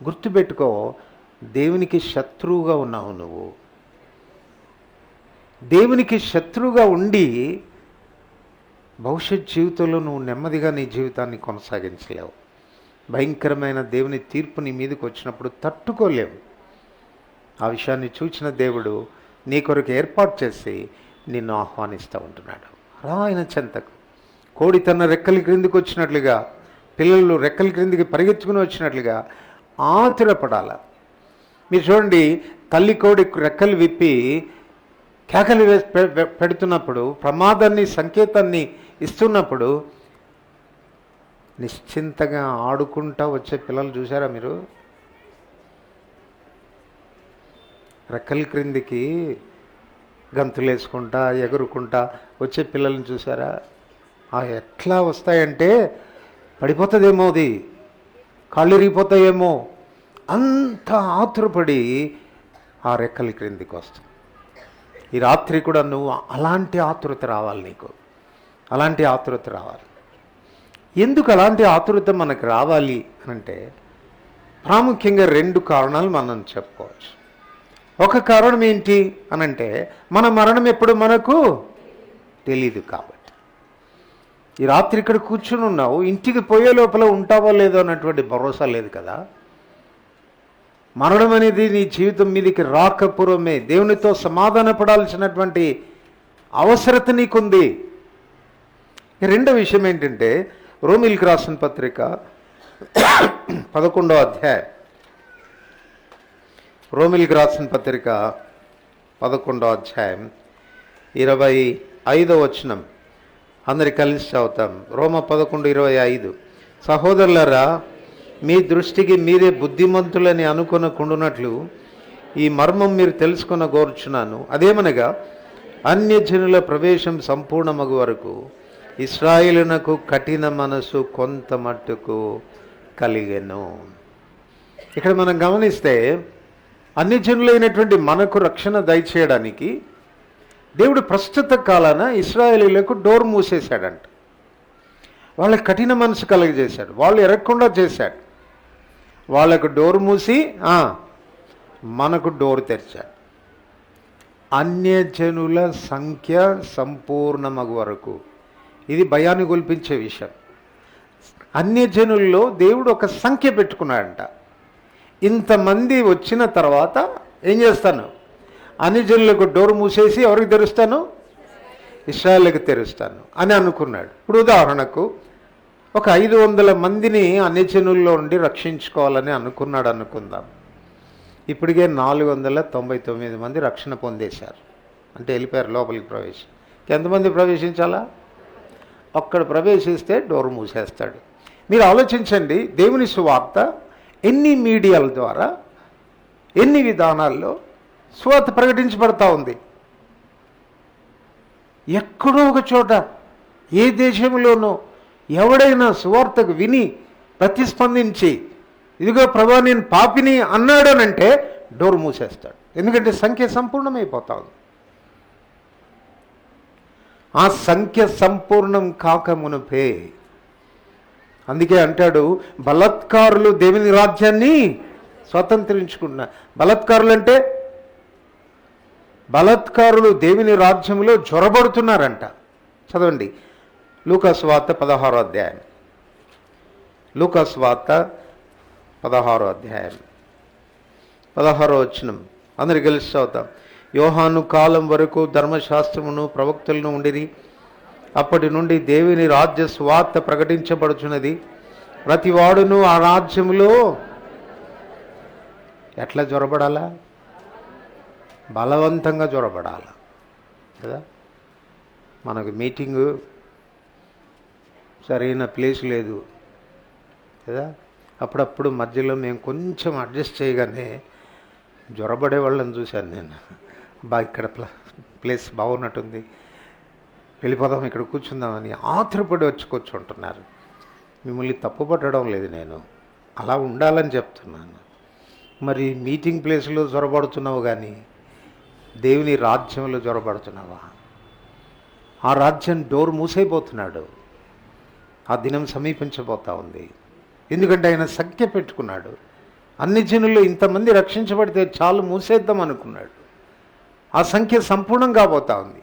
A: గుర్తుపెట్టుకో, దేవునికి శత్రువుగా ఉన్నావు. నువ్వు దేవునికి శత్రువుగా ఉండి భవిష్యత్ జీవితంలో నువ్వు నెమ్మదిగా నీ జీవితాన్ని కొనసాగించలేవు. భయంకరమైన దేవుని తీర్పు నీ మీదకి వచ్చినప్పుడు తట్టుకోలేవు. ఆ విషయాన్ని చూచిన దేవుడు నీ కొరకు ఏర్పాటు చేసి నిన్ను ఆహ్వానిస్తూ ఉంటున్నాడు. రా ఆయన చెంతకు. కోడి తన రెక్కల క్రిందికి వచ్చినట్లుగా, పిల్లలు రెక్కల క్రిందికి పరిగెత్తుకుని వచ్చినట్లుగా ఆతురపడాల. మీరు చూడండి, తల్లి కోడి రెక్కలు విప్పి కేకలు పెడుతున్నప్పుడు, ప్రమాదాన్ని సంకేతాన్ని ఇస్తున్నప్పుడు నిశ్చింతగా ఆడుకుంటా వచ్చే పిల్లలు చూసారా మీరు? రెక్కల క్రిందికి గంతులేసుకుంటా ఎగురుకుంటా వచ్చే పిల్లల్ని చూసారా? ఎట్లా వస్తాయంటే పడిపోతుందేమో, అది కాళ్ళు ఇరిగిపోతాయేమో, అంత ఆతురపడి ఆ రెక్కల క్రిందికి వస్తుంది. ఈ రాత్రి కూడా నువ్వు అలాంటి ఆతురత రావాలి, నీకు అలాంటి ఆతురత రావాలి. ఎందుకు అలాంటి ఆతురత మనకు రావాలి అంటే ప్రాముఖ్యంగా 2 కారణాలు మనం చెప్పుకోవచ్చు. ఒక కారణం ఏంటి అనంటే, మన మరణం ఎప్పుడు మనకు తెలీదు కాబట్టి. ఈ రాత్రి ఇక్కడ కూర్చుని ఉన్నావు, ఇంటికి పోయే లోపల ఉంటావో లేదో అన్నటువంటి భరోసా లేదు కదా. మరణం అనేది నీ జీవితం మీదకి రాకపూర్వమే దేవునితో సమాధాన పడాల్సినటువంటి అవసరత నీకుంది. రెండో విషయం ఏంటంటే, రోమీయులకు రాసిన పత్రిక 11వ అధ్యాయం, రోమీయులకు రాసిన పత్రిక 11వ అధ్యాయం 25వ వచనం అందరి కలిసి చదువుతాం. రోమ 11:25. సహోదరులారా, మీ దృష్టికి మీరే బుద్ధిమంతులని అనుకొనకుండునట్లు ఈ మర్మం మీరు తెలుసుకొన కోరుచున్నాను. అదేమనగా, అన్యజనుల ప్రవేశం సంపూర్ణమగు వరకు ఇశ్రాయేలునకు కఠిన మనసు కొంత మట్టుకు కలిగెను. ఇక్కడ మనం గమనిస్తే, అన్యజనులైనటువంటి మనకు రక్షణ దయచేయడానికి దేవుడు ప్రస్తుత కాలాన ఇశ్రాయేలీలకు డోర్ మూసేశాడంట. వాళ్ళకి కఠిన మనసు కలుగజేశాడు, వాళ్ళు ఎరగకుండా చేశాడు. వాళ్ళకు డోర్ మూసి మనకు డోర్ తెరిచాడు. అన్యజనుల సంఖ్య సంపూర్ణమగు వరకు, ఇది భయాన్ని గొల్పించే విషయం. అన్యజనుల్లో దేవుడు ఒక సంఖ్య పెట్టుకున్నాడంట. ఇంతమంది వచ్చిన తర్వాత ఏం చేస్తాను, అన్యజనులకు డోర్ మూసేసి ఎవరికి తెరుస్తాను, ఇశ్రాయేలుకి తెరుస్తాను అని అనుకున్నాడు. ఇప్పుడు ఉదాహరణకు ఒక 500 మందిని అన్యజనుల్లో నుండి రక్షించుకోవాలని అనుకున్నాడు అనుకుందాం. ఇప్పటికే 499 మంది రక్షణ పొందేశారు, అంటే వెళ్ళిపోయారు లోపలికి ప్రవేశం. ఎంతమంది ప్రవేశించాలా? ఒక్కడ ప్రవేశిస్తే డోర్ మూసేస్తాడు. మీరు ఆలోచించండి, దేవుని సువార్త ఎన్ని మీడియాల ద్వారా, ఎన్ని విధానాల్లో సువార్త ప్రకటించబడతా ఉంది. ఎక్కడో ఒక చోట, ఏ దేశంలోనో ఎవడైనా సువార్తకు విని ప్రతిస్పందించి ఇదిగో ప్రభా నేను పాపిని అన్నాడనంటే డోర్ మూసేస్తాడు. ఎందుకంటే సంఖ్య సంపూర్ణమైపోతా ఉంది. ఆ సంఖ్య సంపూర్ణం కాక మునుపే, అందుకే అంటాడు, బలత్కారులు దేవుని రాజ్యాన్ని స్వతంత్రించుకున్నారు. బలత్కారులు అంటే బలత్కారులు దేవుని రాజ్యంలో జొరబడుతున్నారంట. చదవండి, లూకాసు వార్త 16వ అధ్యాయం, లూకాసు వార్త 16వ అధ్యాయం 16వ వచనం అందరికి కలిసి చదువుతాం. యోహాను కాలం వరకు ధర్మశాస్త్రమును ప్రవక్తలను ఉండిరి. అప్పటి నుండి దేవుని రాజ్య స్వార్త ప్రకటించబడుచున్నది. ప్రతివాడును ఆ రాజ్యములో ఎట్లా జొరబడాలా? బలవంతంగా జొరబడాల కదా. మనకు మీటింగు సరైన ప్లేస్ లేదు కదా, అప్పుడప్పుడు మధ్యలో మేము కొంచెం అడ్జస్ట్ చేయగానే జ్వరబడే వాళ్ళని చూశాను నేను. ఇక్కడ ప్లేస్ బాగున్నట్టుంది, వెళ్ళిపోదాం, ఇక్కడ కూర్చుందామని ఆతురపడి వచ్చి కూర్చుంటున్నారు. మిమ్మల్ని తప్పుపట్టడం లేదు, నేను అలా ఉండాలని చెప్తున్నాను. మరి మీటింగ్ ప్లేస్లో జ్వరపడుతున్నావు కానీ దేవుని రాజ్యంలో జ్వరపడుతున్నావా? ఆ రాజ్యం డోర్ మూసైపోతున్నాడు. ఆ దినం సమీపించబోతా ఉంది. ఎందుకంటే ఆయన సంఖ్య పెట్టుకున్నాడు. అన్ని జనుల్లో ఇంతమంది రక్షించబడితే చాలు, మూసేద్దాం అనుకున్నాడు. ఆ సంఖ్య సంపూర్ణం కాబోతా ఉంది.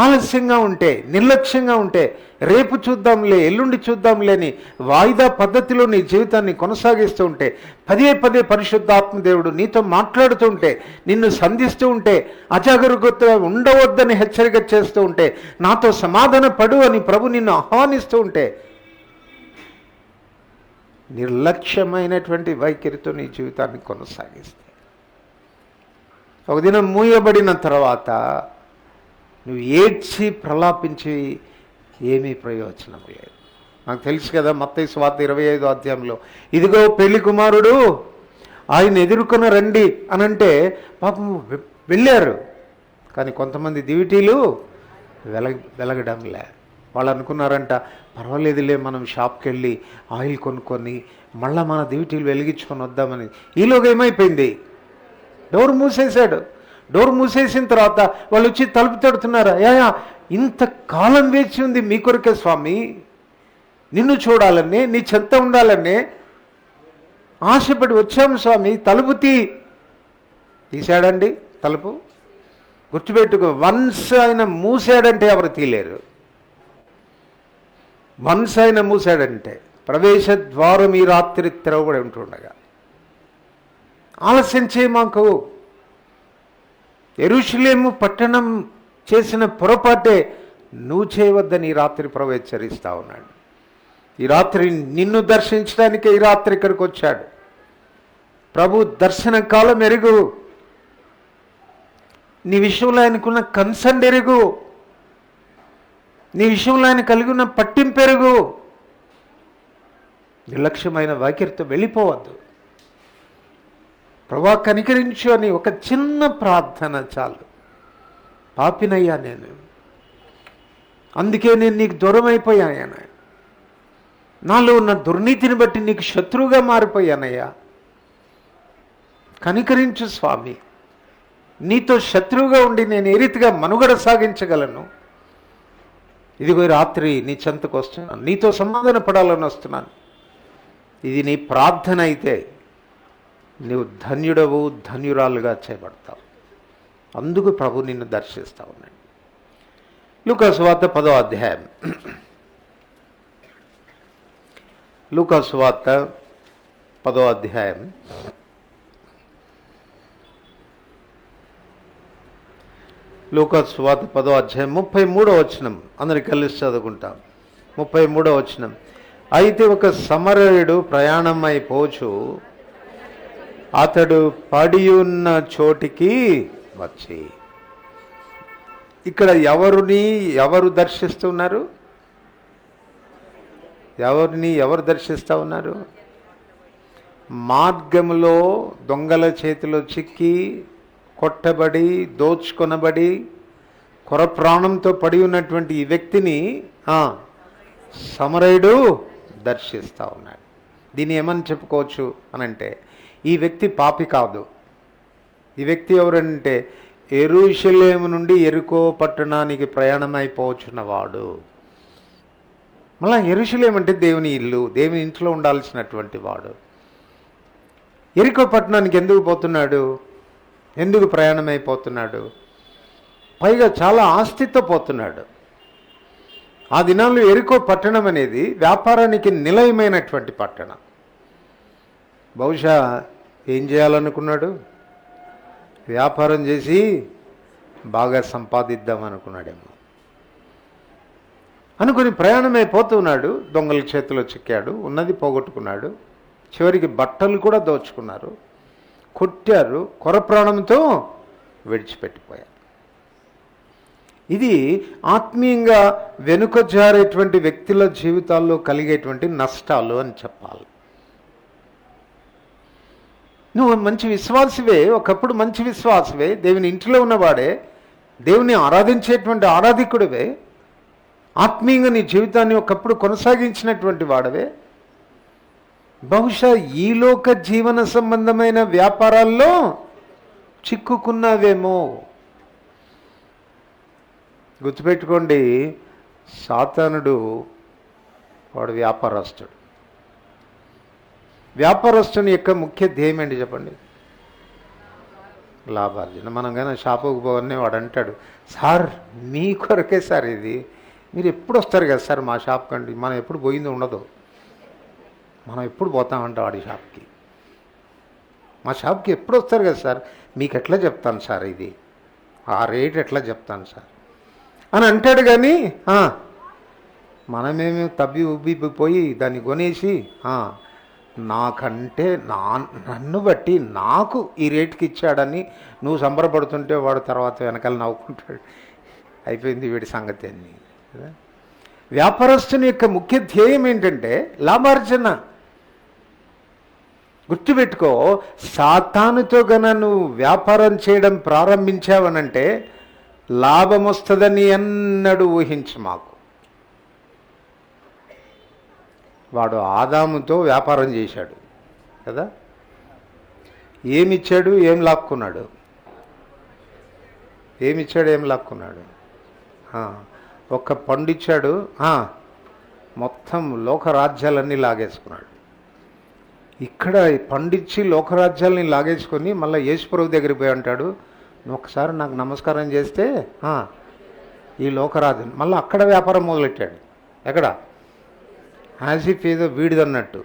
A: ఆలస్యంగా ఉంటే, నిర్లక్ష్యంగా ఉంటే, రేపు చూద్దాంలే, ఎల్లుండి చూద్దాంలే అని వాయిదా పద్ధతిలో నీ జీవితాన్ని కొనసాగిస్తూ ఉంటే, పదే పదే పరిశుద్ధాత్మ దేవుడు నీతో మాట్లాడుతూ ఉంటే, నిన్ను సంధిస్తూ ఉంటే, అజాగరూకతగా ఉండవద్దని హెచ్చరిక చేస్తూ ఉంటే, నాతో సమాధాన పడు అని ప్రభు నిన్ను ఆహ్వానిస్తూ ఉంటే, నిర్లక్ష్యమైనటువంటి వైఖరితో నీ జీవితాన్ని కొనసాగిస్తే, ఒక దినం మూయబడిన తర్వాత నువ్వు ఏడ్చి ప్రలాపించి ఏమీ ప్రయోజనం లేదు. నాకు తెలుసు కదా, మత్తయి సువార్త 25వ అధ్యాయంలో, ఇదిగో పెళ్లి కుమారుడు, ఆయన ఎదుర్కొని రండి అనంటే పాపం వెళ్ళారు. కానీ కొంతమంది దివిటీలు వెలగడంలే. వాళ్ళు అనుకున్నారంట, పర్వాలేదులే మనం షాప్కి వెళ్ళి ఆయిల్ కొనుక్కొని మళ్ళీ మన దివిటీలు వెలిగించుకొని వద్దామని. ఈలోగా ఏమైపోయింది, డోర్ మూసేశాడు. డోర్ మూసేసిన తర్వాత వాళ్ళు వచ్చి తలుపు తడుతున్నారు. అయ్యా, ఇంతకాలం వేచి ఉంది మీ కొరకే స్వామి, నిన్ను చూడాలనే, నీ చెంత ఉండాలనే ఆశపడి వచ్చాము స్వామి, తలుపు తీశాడండి తలుపు. గుర్తుపెట్టుకో, వన్స్ ఆయన మూసాడంటే ఎవరు తీలేరు. వన్స్ ఆయన మూసాడంటే ప్రవేశ ద్వారం ఈ రాత్రి తెరవబడి ఉంటుండగా ఆలస్యం చేయి. మాకు యెరూషలేము పట్టణం చేసిన పొరపాటే నువ్వు చేయవద్దని ఈ రాత్రి ప్రభు హెచ్చరిస్తా ఉన్నాడు. ఈ రాత్రి నిన్ను దర్శించడానికే ఈ రాత్రి ఇక్కడికి వచ్చాడు ప్రభు. దర్శన కాలం ఎరుగు, నీ విషయంలో ఆయనకున్న కన్సర్న్ ఎరుగు, నీ విషయంలో ఆయన కలిగి ఉన్న పట్టింపు ఎరుగు. నిర్లక్ష్యమైన వైఖరితో వెళ్ళిపోవద్దు. ప్రభా కనికరించు అని ఒక చిన్న ప్రార్థన చాలు. పాపినయ్యా నేను, అందుకే నేను నీకు దూరం అయిపోయాను. నాలో ఉన్న దుర్నీతిని బట్టి నీకు శత్రువుగా మారిపోయానయ్యా, కనికరించు స్వామి. నీతో శత్రువుగా ఉండి నేను ఏ రీతిగా మనుగడ సాగించగలను? ఇదిగో రాత్రి నీ చెంతకు వస్తున్నాను, నీతో సమాధాన పడాలని వస్తున్నాను. ఇది నీ ప్రార్థన అయితే నీవు ధన్యుడవు, ధన్యురాలుగా చేయబడతావు. అందుకు ప్రభు నిన్ను దర్శిస్తా ఉన్నాడు. లూకా సువార్త 10వ అధ్యాయం. లూకా సువార్త 10వ అధ్యాయం. లూకా సువార్త 10వ అధ్యాయం 33వ వచనం అందరికి కలిసి చదువుకుంటాం. 33వ వచనం. అయితే ఒక సమరయుడు ప్రయాణమై పోచు అతడు పడి ఉన్న చోటికి వచ్చి. ఇక్కడ ఎవరు దర్శిస్తున్నారు? ఎవరు దర్శిస్తూ ఉన్నారు? మార్గంలో దొంగల చేతిలో చిక్కి కొట్టబడి దోచుకొనబడి కొర ప్రాణంతో పడి ఉన్నటువంటి ఈ వ్యక్తిని సమరయుడు దర్శిస్తూ ఉన్నాడు. దీన్ని ఏమని చెప్పుకోవచ్చు అనంటే, ఈ వ్యక్తి పాపి కాదు. ఈ వ్యక్తి ఎవరంటే యెరూషలేము నుండి యెరికో పట్టణానికి ప్రయాణమైపోచున్నవాడు. మళ్ళా యెరూషలేము అంటే దేవుని ఇల్లు, దేవుని ఇంట్లో ఉండాల్సినటువంటి వాడు. యెరికో పట్టణానికి ఎందుకు పోతున్నాడు? ఎందుకు ప్రయాణమైపోతున్నాడు? పైగా చాలా ఆస్తితో పోతున్నాడు. ఆ దినాల్లో యెరికో పట్టణం అనేది వ్యాపారానికి నిలయమైనటువంటి పట్టణం. బహుశా ఏం చేయాలనుకున్నాడు? వ్యాపారం చేసి బాగా సంపాదిద్దాం అనుకున్నాడేమో. అనుకుని ప్రయాణమైపోతున్నాడు. దొంగల చేతిలో చిక్కాడు, ఉన్నది పోగొట్టుకున్నాడు. చివరికి బట్టలు కూడా దోచుకున్నారు, కొట్టారు, కొర ప్రాణంతో విడిచిపెట్టిపోయారు. ఇది ఆత్మీయంగా వెనుక జారేటువంటి వ్యక్తుల జీవితాల్లో కలిగేటువంటి నష్టాలు అని చెప్పాలి. నువ్వు మంచి విశ్వాసవే, ఒకప్పుడు మంచి విశ్వాసవే, దేవుని ఇంటిలో ఉన్నవాడే, దేవుని ఆరాధించేటువంటి ఆరాధికుడివే. ఆత్మీయంగా నీ జీవితాన్ని ఒకప్పుడు కొనసాగించినటువంటి వాడవే బహుశా ఈ లోక జీవన సంబంధమైన వ్యాపారాల్లో చిక్కుకున్నావేమో. గుర్తుపెట్టుకోండి, సాతానుడు వాడు వ్యాపారస్తుడు. వ్యాపారస్తుని యొక్క ముఖ్య ధ్యేయం ఏంటి చెప్పండి? లాభార్జన. మనం కానీ షాపుకు పోగానే వాడు అంటాడు, సార్ మీ కొరకే సార్ ఇది, మీరు ఎప్పుడు వస్తారు కదా సార్ మా షాప్ కండి, మనం ఎప్పుడు పోయింది ఉండదు, మనం ఎప్పుడు పోతామంటాం వాడి షాప్కి, మా షాప్కి ఎప్పుడు వస్తారు కదా సార్, మీకు ఎట్లా చెప్తాను సార్ ఇది, ఆ రేట్ ఎట్లా చెప్తాను సార్ అని అంటాడు. కానీ మనమేమి తబ్బి ఉబ్బిపోయి దాన్ని కొనేసి నాకంటే నన్ను బట్టి నాకు ఈ రేటుకి ఇచ్చాడని నువ్వు సంబరపడుతుంటే వాడు తర్వాత వెనకాల నవ్వుకుంటాడు. అయిపోయింది వీడి సంగతి అన్ని. వ్యాపారస్తుని యొక్క ముఖ్య ధ్యేయం ఏంటంటే లాభార్జన. గుర్తుపెట్టుకో, సాతానుతో గన నువ్వు వ్యాపారం చేయడం ప్రారంభించావనంటే లాభం వస్తుందని ఎన్నడూ ఊహించు మాకు. వాడు ఆదాముతో వ్యాపారం చేశాడు కదా, ఏమిచ్చాడు ఏం లాక్కున్నాడు, ఏమిచ్చాడు ఏం లాక్కున్నాడు, ఒక్క పండిచ్చాడు, మొత్తం లోకరాజ్యాలన్నీ లాగేసుకున్నాడు. ఇక్కడ పండించి లోకరాజ్యాలని లాగేసుకొని మళ్ళీ యేసుప్రభు దగ్గరికి పోయి అంటాడు, నువ్వు ఒకసారి నాకు నమస్కారం చేస్తే ఈ లోకరాజ్యం. మళ్ళీ అక్కడ వ్యాపారం మొదలెట్టాడు. ఎక్కడ? యాజ్ ఇఫ్ ఏదో వీడిదన్నట్టు,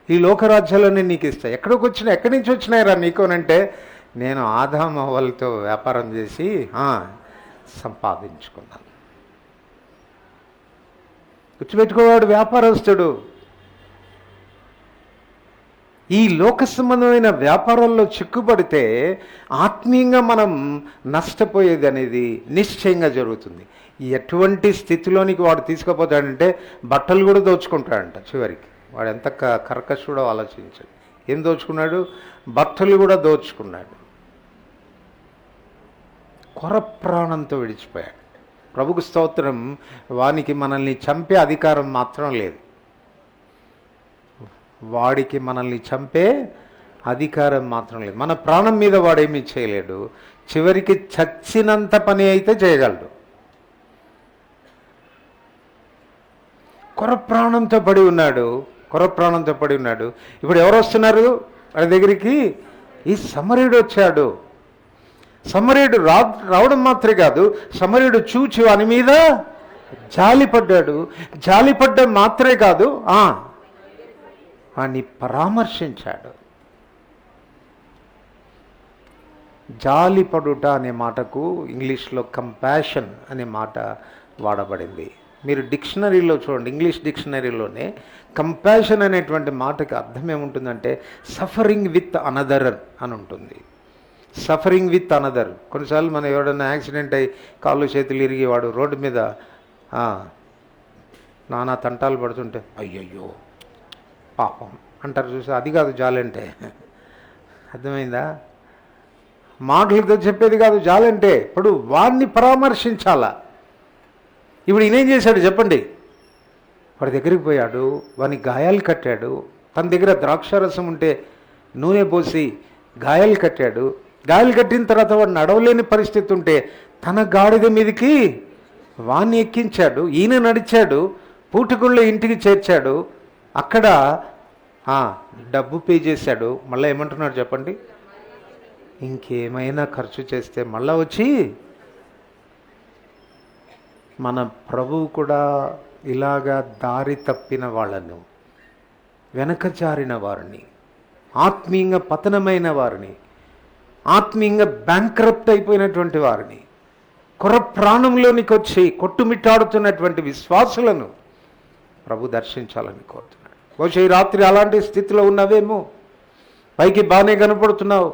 A: ఈ లోకరాజ్యాలన్నీ నీకు ఇస్తాయి. ఎక్కడి నుంచి వచ్చినాయిరా నీకు అంటే, నేను ఆదాము హవ్వలతో వ్యాపారం చేసి సంపాదించుకున్నాను. గుర్తుపెట్టుకోవాడు వ్యాపారస్తుడు. ఈ లోక సంబంధమైన వ్యాపారాల్లో చిక్కుపడితే ఆత్మీయంగా మనం నష్టపోయేది అనేది నిశ్చయంగా జరుగుతుంది. ఎటువంటి స్థితిలోనికి వాడు తీసుకుపోతాడంటే బట్టలు కూడా దోచుకుంటాడంట చివరికి. వాడు ఎంత కర్కశుడో ఆలోచించాడు. ఏం దోచుకున్నాడు? బట్టలు కూడా దోచుకున్నాడు. కొర ప్రాణంతో విడిచిపోయాడు. ప్రభుకు స్తోత్రం. వానికి మనల్ని చంపే అధికారం మాత్రం లేదు. వాడికి మనల్ని చంపే అధికారం మాత్రం లేదు. మన ప్రాణం మీద వాడేమీ చేయలేడు. చివరికి చచ్చినంత పని అయితే చేయగలడు. కొర ప్రాణంతో పడి ఉన్నాడు. ఇప్పుడు ఎవరు వస్తున్నారు వాడి దగ్గరికి? ఈ సమరీయుడు వచ్చాడు. సమరీయుడు రావడం మాత్రమే కాదు, సమరీయుడు చూచి వాని మీద జాలిపడ్డాడు. జాలిపడ్డం మాత్రమే కాదు, వాణ్ణి పరామర్శించాడు. జాలిపడుట అనే మాటకు ఇంగ్లీష్లో కంపాషన్ అనే మాట వాడబడింది. మీరు డిక్షనరీలో చూడండి, ఇంగ్లీష్ డిక్షనరీలోనే కంపాషన్ అనేటువంటి మాటకి అర్థం ఏముంటుందంటే సఫరింగ్ విత్ అనదర్ అని ఉంటుంది. Suffering with another. కొన్నిసార్లు మనం ఎవడన్నా యాక్సిడెంట్ అయ్యి కాళ్ళు చేతులు ఇరిగి వాడు రోడ్డు మీద నానా తంటాలు పడుతుంటే అయ్యయ్యో పాపం అంటారు చూసి, అది కాదు జాలంటే. అర్థమైందా? మాటలతో చెప్పేది కాదు జాలంటే. ఇప్పుడు వాడిని పరామర్శించాలా. ఇప్పుడు ఈయనేం చేశాడు చెప్పండి? వాడి దగ్గరికి పోయాడు, వాని గాయాలు కట్టాడు. తన దగ్గర ద్రాక్షారసం ఉంటే నూనె పోసి గాయాలు కట్టాడు. గాయాలు కట్టిన తర్వాత వాడు నడవలేని పరిస్థితి ఉంటే తన గాడిద మీదకి వాణ్ణి ఎక్కించాడు. ఈయన నడిచాడు, పూటకుళ్ళ ఇంటికి చేర్చాడు. అక్కడ డబ్బు పే చేశాడు. మళ్ళీ ఏమంటున్నాడు చెప్పండి? ఇంకేమైనా ఖర్చు చేస్తే మళ్ళా వచ్చి. మన ప్రభువు కూడా ఇలాగా దారి తప్పిన వాళ్ళను, వెనకజారిన వారిని, ఆత్మీయంగా పతనమైన వారిని, ఆత్మీయంగా బ్యాంక్రప్ట్ అయిపోయినటువంటి వారిని, కొర ప్రాణంలోనికి వచ్చి కొట్టుమిట్టాడుతున్నటువంటి విశ్వాసులను ప్రభు దర్శించాలని కోరుతున్నాడు. బహుశా ఈ రాత్రి అలాంటి స్థితిలో ఉన్నావేమో. పైకి బాగానే కనపడుతున్నావు,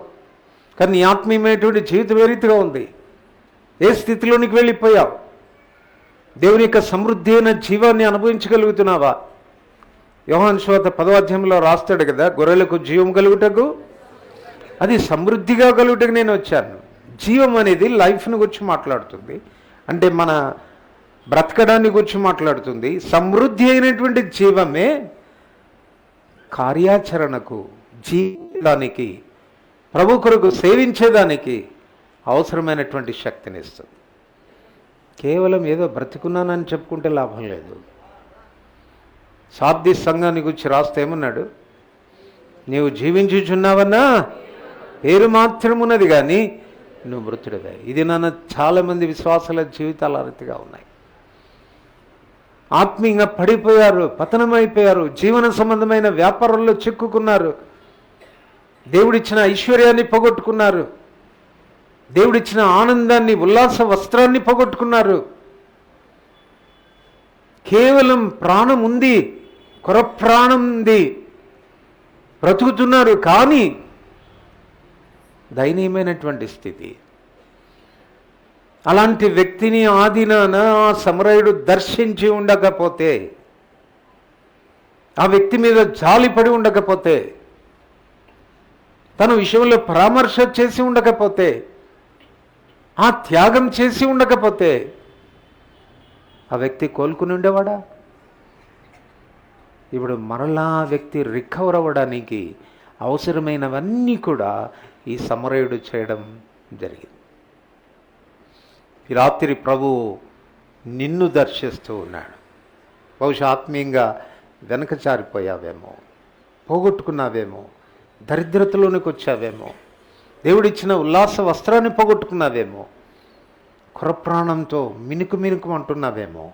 A: కానీ నీ ఆత్మీయమైనటువంటి జీవితం ఏ రీతిగా ఉంది? ఏ స్థితిలోనికి వెళ్ళిపోయావు? దేవుని యొక్క సమృద్ధి అయిన జీవాన్ని అనుభవించగలుగుతున్నావా? యోహాను సువార్త 10వ అధ్యాయంలో రాస్తాడు కదా, గొర్రెలకు జీవం కలుగుటకు, అది సమృద్ధిగా కలుగుటకు నేను వచ్చాను. జీవం అనేది లైఫ్ను గురించి మాట్లాడుతుంది. అంటే మన బ్రతకడాన్ని గురించి మాట్లాడుతుంది. సమృద్ధి అయినటువంటి జీవమే కార్యాచరణకు, జీవించడానికి, ప్రభు కొరకు సేవించేదానికి అవసరమైనటువంటి శక్తిని ఇస్తుంది. కేవలం ఏదో బ్రతికున్నానని చెప్పుకుంటే లాభం లేదు. సార్దీ సంఘాన్ని గురించి రాస్తే ఏమన్నాడు? నీవు జీవించుచున్నావన్నా పేరు మాత్రమున్నది కానీ నువ్వు మృతుడివే. ఇది నాన్న చాలామంది విశ్వాసాల జీవితాలు ఆ రీతిగా ఉన్నాయి. ఆత్మీయంగా పడిపోయారు, పతనమైపోయారు, జీవన సంబంధమైన వ్యాపారంలో చిక్కుకున్నారు, దేవుడిచ్చిన ఐశ్వర్యాన్ని పోగొట్టుకున్నారు, దేవుడిచ్చిన ఆనందాన్ని, ఉల్లాస వస్త్రాన్ని పోగొట్టుకున్నారు. కేవలం ప్రాణం ఉంది, కొర ప్రాణం ఉంది, బ్రతుకుతున్నారు, కానీ దయనీయమైనటువంటి స్థితి. అలాంటి వ్యక్తిని ఆదినాన ఆ సమరయుడు దర్శించి ఉండకపోతే, ఆ వ్యక్తి మీద జాలిపడి ఉండకపోతే, తన విషయంలో పరామర్శ చేసి ఉండకపోతే, ఆ త్యాగం చేసి ఉండకపోతే ఆ వ్యక్తి కోలుకుని ఉండేవాడా? ఇప్పుడు మరలా ఆ వ్యక్తి రికవర్ అవ్వడానికి అవసరమైనవన్నీ కూడా ఈ సమరయుడు చేయడం జరిగింది. ఈ రాత్రి ప్రభు నిన్ను దర్శిస్తూ ఉన్నాడు. బహుశా ఆత్మీయంగా వెనకచారిపోయావేమో, పోగొట్టుకున్నావేమో, దరిద్రతలోనికి వచ్చావేమో, దేవుడిచ్చిన ఉల్లాస వస్త్రాన్ని పోగొట్టుకున్నావేమో, కురప్రాణంతో మినుకు అంటున్నావేమో.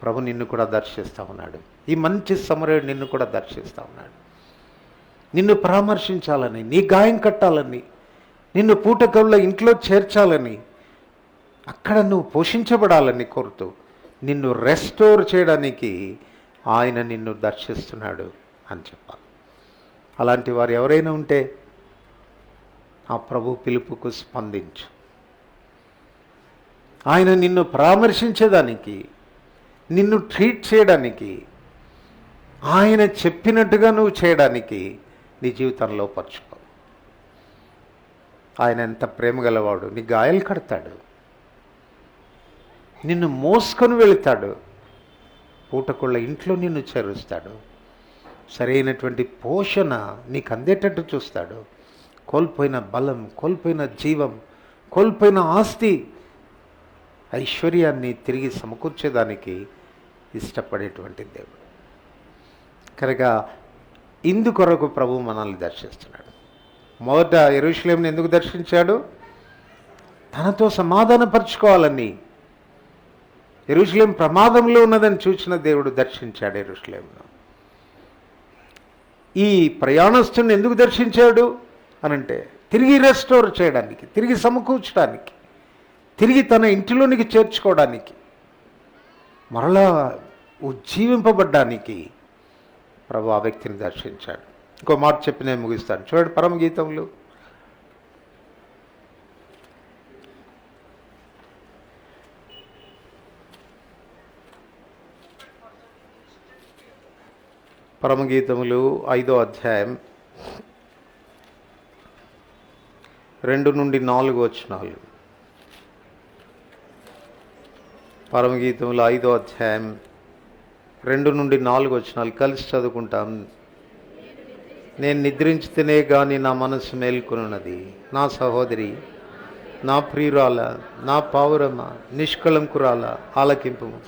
A: ప్రభు నిన్ను కూడా దర్శిస్తూ ఉన్నాడు. ఈ మంచి సమరయుడు నిన్ను కూడా దర్శిస్తూ ఉన్నాడు. నిన్ను పరామర్శించాలని, నీ గాయం కట్టాలని, నిన్ను పూటకవుల ఇంట్లో చేర్చాలని, అక్కడ నువ్వు పోషించబడాలని కోరుతూ నిన్ను రెస్టోర్ చేయడానికి ఆయన నిన్ను దర్శిస్తున్నాడు అని చెప్పాలి. అలాంటి వారు ఎవరైనా ఉంటే ఆ ప్రభు పిలుపుకు స్పందించు. ఆయన నిన్ను పరామర్శించేదానికి, నిన్ను ట్రీట్ చేయడానికి, ఆయన చెప్పినట్టుగా నువ్వు చేయడానికి నీ జీవితంలో పరుచుకో. ఆయన ఎంత ప్రేమగలవాడు. నీ గాయాలు కడతాడు, నిన్ను మోసుకొని వెళుతాడు, పూటకుళ్ళ ఇంట్లో నిన్ను చేరుస్తాడు, సరైనటువంటి పోషణ నీకు అందేటట్టు చూస్తాడు. కోల్పోయిన బలం, కోల్పోయిన జీవం, కోల్పోయిన ఆస్తి, ఐశ్వర్యాన్ని తిరిగి సమకూర్చేదానికి ఇష్టపడేటువంటి దేవుడు కనుక ఇందుకొరకు ప్రభు మనల్ని దర్శిస్తున్నాడు. మొదట యెరూషలేమును ఎందుకు దర్శించాడు? తనతో సమాధానపరుచుకోవాలని. యెరూషలేము ప్రమాదంలో ఉన్నదని చూసిన దేవుడు దర్శించాడు యెరూషలేమును. ఈ ప్రయాణస్తుని ఎందుకు దర్శించాడు అనంటే తిరిగి రెస్టోర్ చేయడానికి, తిరిగి సమకూర్చడానికి, తిరిగి తన ఇంటిలోనికి చేర్చుకోవడానికి, మరలా ఉజ్జీవింపబడ్డానికి ప్రభు ఆ వ్యక్తిని దర్శించాడు. ఇంకో మాట చెప్పి నేను ముగిస్తాను. చూడండి, పరమగీతంలో పరమగీతములు 5వ అధ్యాయం 2 నుండి 4 వచనాలు. పరమగీతములు 5వ అధ్యాయం 2 నుండి 4 వచనాలు కలిసి చదువుకుంటాం. నేను నిద్రించితేనే గాని నా మనస్సు మేల్కొనున్నది. నా సహోదరి, నా ప్రియురాల, నా పావురమ, నిష్కళంకురాల ఆలకింపుము.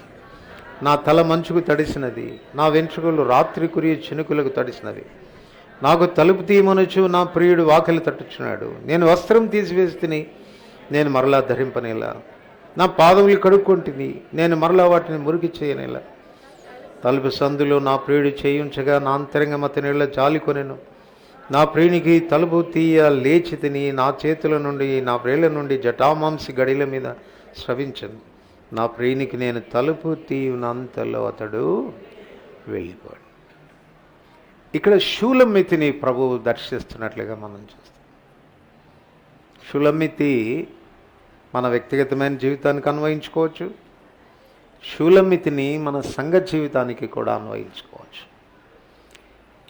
A: నా తల మంచుకు తడిసినది, నా వెంట్రుకలు రాత్రి కురియ చినుకులకు తడిసినవి. నాకు తలుపు తీయమనుచు నా ప్రియుడు వాకిలి తట్టుచున్నాడు. నేను వస్త్రం తీసివేసి తిని నేను మరలా ధరింపనేలా. నా పాదములు కడుక్కొంటిని, నేను మరలా వాటిని మురికి చేయనేలా. తలుపు సందులో నా ప్రియుడు చేయించగా నా అంతరంగం అతనిళ్ళ జాలి కొనెను. నా ప్రియునికి తలుపు తీయ లేచి తిని నా చేతుల నుండి, నా ప్రియుల నుండి జటామాంసి గడిల మీద స్రవించను. నా ప్రియునికి నేను తలుపు తీయునంతలో అతడు వెళ్ళిపోయాడు. ఇక్కడ షూలమ్మితిని ప్రభువు దర్శిస్తున్నట్లుగా మనం చూస్తాం. షూలమ్మితి మన వ్యక్తిగతమైన జీవితానికి అన్వయించుకోవచ్చు, షూలమ్మితిని మన సంఘ జీవితానికి కూడా అన్వయించుకోవచ్చు.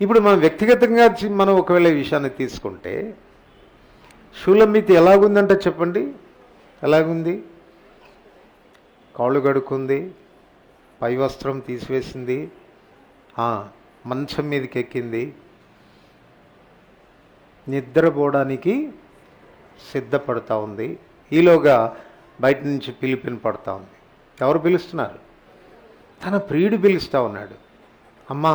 A: ఇప్పుడు మనం వ్యక్తిగతంగా మనం ఒకవేళ ఈ విషయాన్ని తీసుకుంటే షూలమ్మితి ఎలాగుందంటే చెప్పండి, ఎలాగుంది? కాళ్ళు కడుక్కుంది, పై వస్త్రం తీసివేసింది, మంచం మీదకి ఎక్కింది, నిద్రపోవడానికి సిద్ధపడుతూ ఉంది. ఈలోగా బయట నుంచి పిలుపుని పడుతూ ఉంది. ఎవరు పిలుస్తున్నారు? తన ప్రియుడు పిలుస్తూ ఉన్నాడు. అమ్మా,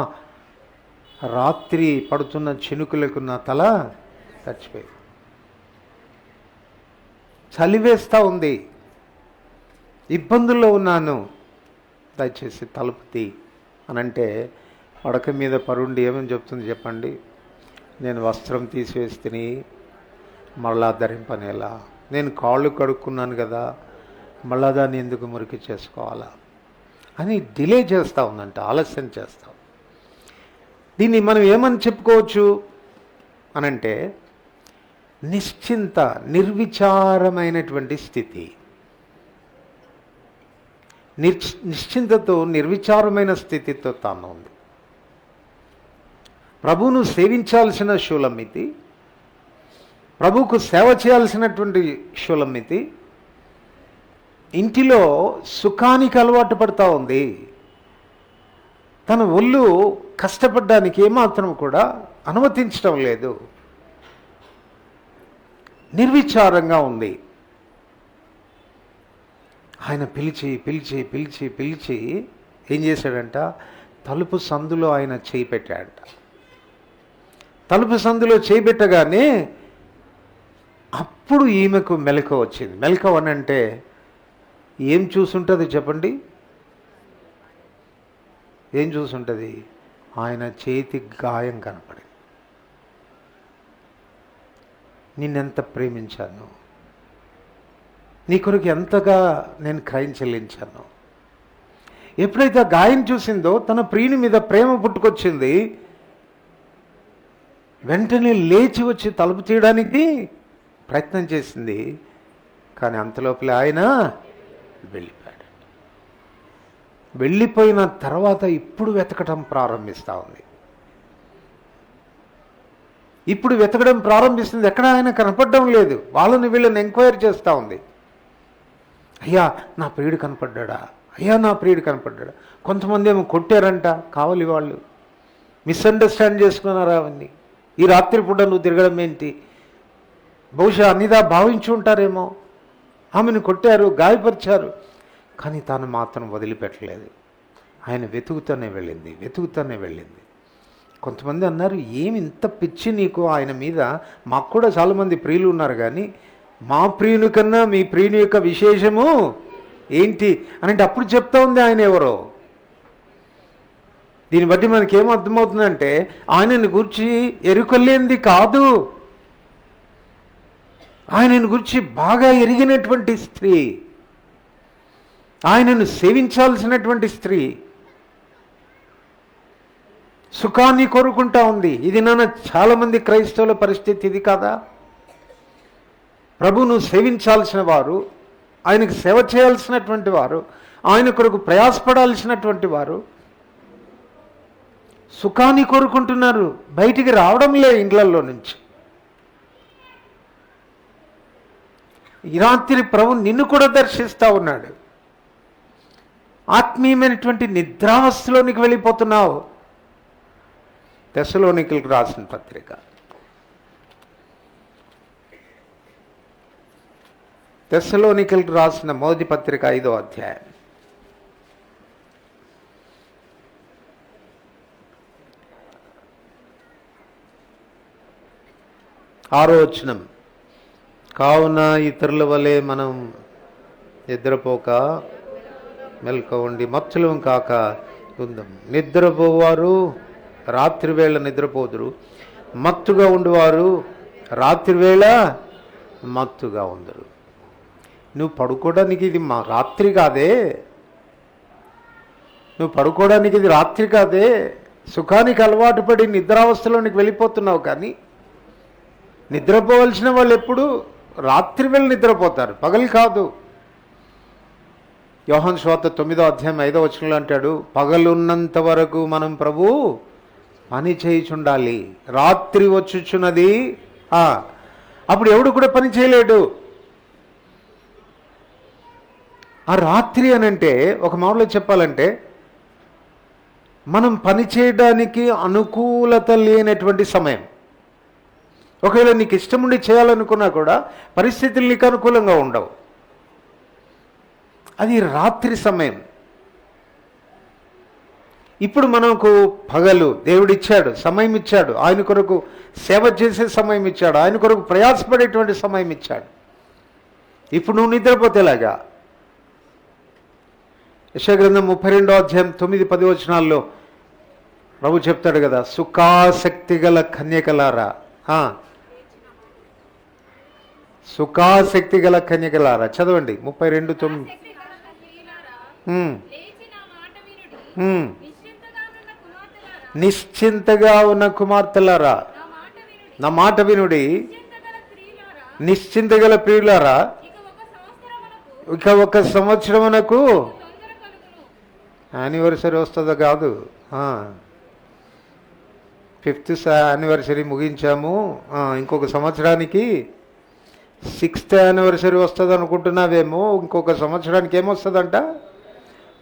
A: రాత్రి పడుతున్న చినుకులకు నా తల చచ్చిపోయింది, చలివేస్తూ ఉంది, ఇబ్బందుల్లో ఉన్నాను, దయచేసి తలుపు తీ అని అంటే పడక మీద పరుండి ఏమని చెప్తుంది చెప్పండి? నేను వస్త్రం తీసివేస్తే మళ్ళా ధరింపనేలా, నేను కాళ్ళు కడుక్కున్నాను కదా, మళ్ళా దాన్ని ఎందుకు మురికి చేసుకోవాలా అని డిలే చేస్తూ ఉందంట, ఆలస్యం చేస్తాం. దీన్ని మనం ఏమని చెప్పుకోవచ్చు అనంటే నిశ్చింత, నిర్విచారమైనటువంటి స్థితి. నిశ్చింతతో, నిర్విచారమైన స్థితితో తాను ఉంది. ప్రభువును సేవించాల్సిన షూలమ్మితి, ప్రభువుకు సేవ చేయాల్సినటువంటి షూలమ్మితి ఇంటిలో సుఖానికి అలవాటు పడుతూ ఉంది. తన ఒళ్ళు కష్టపడడానికి ఏమాత్రం కూడా అనుమతించడం లేదు, నిర్విచారంగా ఉంది. ఆయన పిలిచి పిలిచి పిలిచి పిలిచి ఏం చేశాడంట? తలుపు సందులో ఆయన చేయి పెట్టాడంట. తలుపు సందులో చేయి పెట్టగానే అప్పుడు ఈమెకు మెలకువ వచ్చింది. మెలకువ అని అంటే ఏం చూసుంటుంది చెప్పండి? ఏం చూసుంటుంది? ఆయన చేతి గాయం కనపడింది. నిన్నెంత ప్రేమించాను, నీ కొరకు ఎంతగా నేను క్రయం చెల్లించాను. ఎప్పుడైతే ఆ గాయం చూసిందో తన ప్రియుని మీద ప్రేమ పుట్టుకొచ్చింది. వెంటనే లేచి వచ్చి తలుపు తీయడానికి ప్రయత్నం చేసింది. కానీ అంతలోపలే ఆయన వెళ్ళిపోయాడు. వెళ్ళిపోయిన తర్వాత ఇప్పుడు వెతకడం ప్రారంభిస్తూ ఉంది. ఇప్పుడు వెతకడం ప్రారంభిస్తుంది. ఎక్కడ ఆయన కనపడడం లేదు. వాళ్ళని వీళ్ళని ఎంక్వైరీ చేస్తూ ఉంది. అయ్యా, నా ప్రియుడు కనపడ్డా, అయ్యా నా ప్రియుడు కనపడ్డా. కొంతమంది ఏమో కొట్టారంట కావలి వాళ్ళు, మిస్అండర్స్టాండ్ చేసుకున్నారా అవన్నీ. ఈ రాత్రి పూట నువ్వు తిరగడం ఏంటి? బహుశా అన్నిదా భావించి ఉంటారేమో. ఆమెను కొట్టారు, గాయపరిచారు. కానీ తాను మాత్రం వదిలిపెట్టలేదు. ఆయన వెతుకుతూనే వెళ్ళింది, వెతుకుతూనే వెళ్ళింది. కొంతమంది అన్నారు, ఏమి ఇంత పిచ్చి నీకు ఆయన మీద? మాకు కూడా చాలామంది ప్రియులు ఉన్నారు, కానీ మా ప్రియుని కన్నా మీ ప్రియుని యొక్క విశేషము ఏంటి అని అంటే అప్పుడు చెప్తా ఉంది ఆయన ఎవరో. దీన్ని బట్టి మనకేం అర్థమవుతుందంటే ఆయనను గురించి ఎరుకలేంది కాదు, ఆయనను గురించి బాగా ఎరిగినటువంటి స్త్రీ, ఆయనను సేవించాల్సినటువంటి స్త్రీ సుఖాన్ని కోరుకుంటా ఉంది. ఇది నాన్న చాలామంది క్రైస్తవుల పరిస్థితి ఇది కాదా? ప్రభువును సేవించాల్సిన వారు, ఆయనకు సేవ చేయాల్సినటువంటి వారు, ఆయన కొరకు ప్రయాసపడాల్సినటువంటి వారు సుఖాన్ని కోరుకుంటున్నారు, బయటికి రావడంలే ఇండ్లలో నుంచి. ఈ రాత్రి ప్రభు నిన్ను కూడా దర్శిస్తూ ఉన్నాడు. ఆత్మీయమైనటువంటి నిద్రావస్థలోనికి వెళ్ళిపోతున్నావు. తెస్సలోనికలకు రాసిన పత్రిక, తెస్సలోనికలకు రాసిన మొదటి పత్రిక 5వ అధ్యాయం 6వ వచనం. కావున ఇతరుల వలె మనం నిద్రపోక మెలకువ ఉండి మత్తులం కాక ఉందాం. నిద్రపోవారు రాత్రివేళ నిద్రపోదురు, మత్తుగా ఉండేవారు రాత్రివేళ మత్తుగా ఉండరు. నువ్వు పడుకోవడానికి ఇది మా రాత్రి కాదే, నువ్వు పడుకోవడానికి ఇది రాత్రి కాదే. సుఖానికి అలవాటు పడి నిద్రావస్థలోనికి వెళ్ళిపోతున్నావు. కానీ నిద్రపోవలసిన వాళ్ళు ఎప్పుడు రాత్రి వేళ నిద్రపోతారు, పగలు కాదు. యోహాను సువార్త 9వ అధ్యాయం 5వ వచనంలో అంటాడు, పగలున్నంత వరకు మనం ప్రభు పని చేయుచుండాలి, రాత్రి వచ్చుచున్నది అప్పుడు ఎవడు కూడా పని చేయలేడు. ఆ రాత్రి అనంటే ఒక మామూలుగా చెప్పాలంటే మనం పని చేయడానికి అనుకూలత లేనటువంటి సమయం. ఒకవేళ నీకు ఇష్టం ఉండి చేయాలనుకున్నా కూడా పరిస్థితులు నీకు అనుకూలంగా ఉండవు. అది రాత్రి సమయం. ఇప్పుడు మనకు పగలు దేవుడిచ్చాడు, సమయం ఇచ్చాడు, ఆయన కొరకు సేవ చేసే సమయం ఇచ్చాడు, ఆయన కొరకు ప్రయాసపడేటువంటి సమయం ఇచ్చాడు. ఇప్పుడు నువ్వు నిద్రపోతేలాగా యెషయా గ్రంథం 32వ అధ్యాయం 9-10 వచనాల్లో ప్రభు చెప్తాడు కదా, సుఖాసక్తి గల కన్యకలారా, సుఖాసక్తి గల కన్యకలారా, చదవండి 32:9. నిశ్చింతగా ఉన్న కుమార్తెలారా, నా మాట వినుడి. నిశ్చింత గల ప్రియులారా, ఇక 1 సంవత్సరమునకు యానివర్సరీ వస్తుందో కాదు, 5th యానివర్సరీ ముగించాము, ఇంకొక సంవత్సరానికి 6th యానివర్సరీ వస్తుంది అనుకుంటున్నావేమో. ఇంకొక సంవత్సరానికి ఏమొస్తుందంట?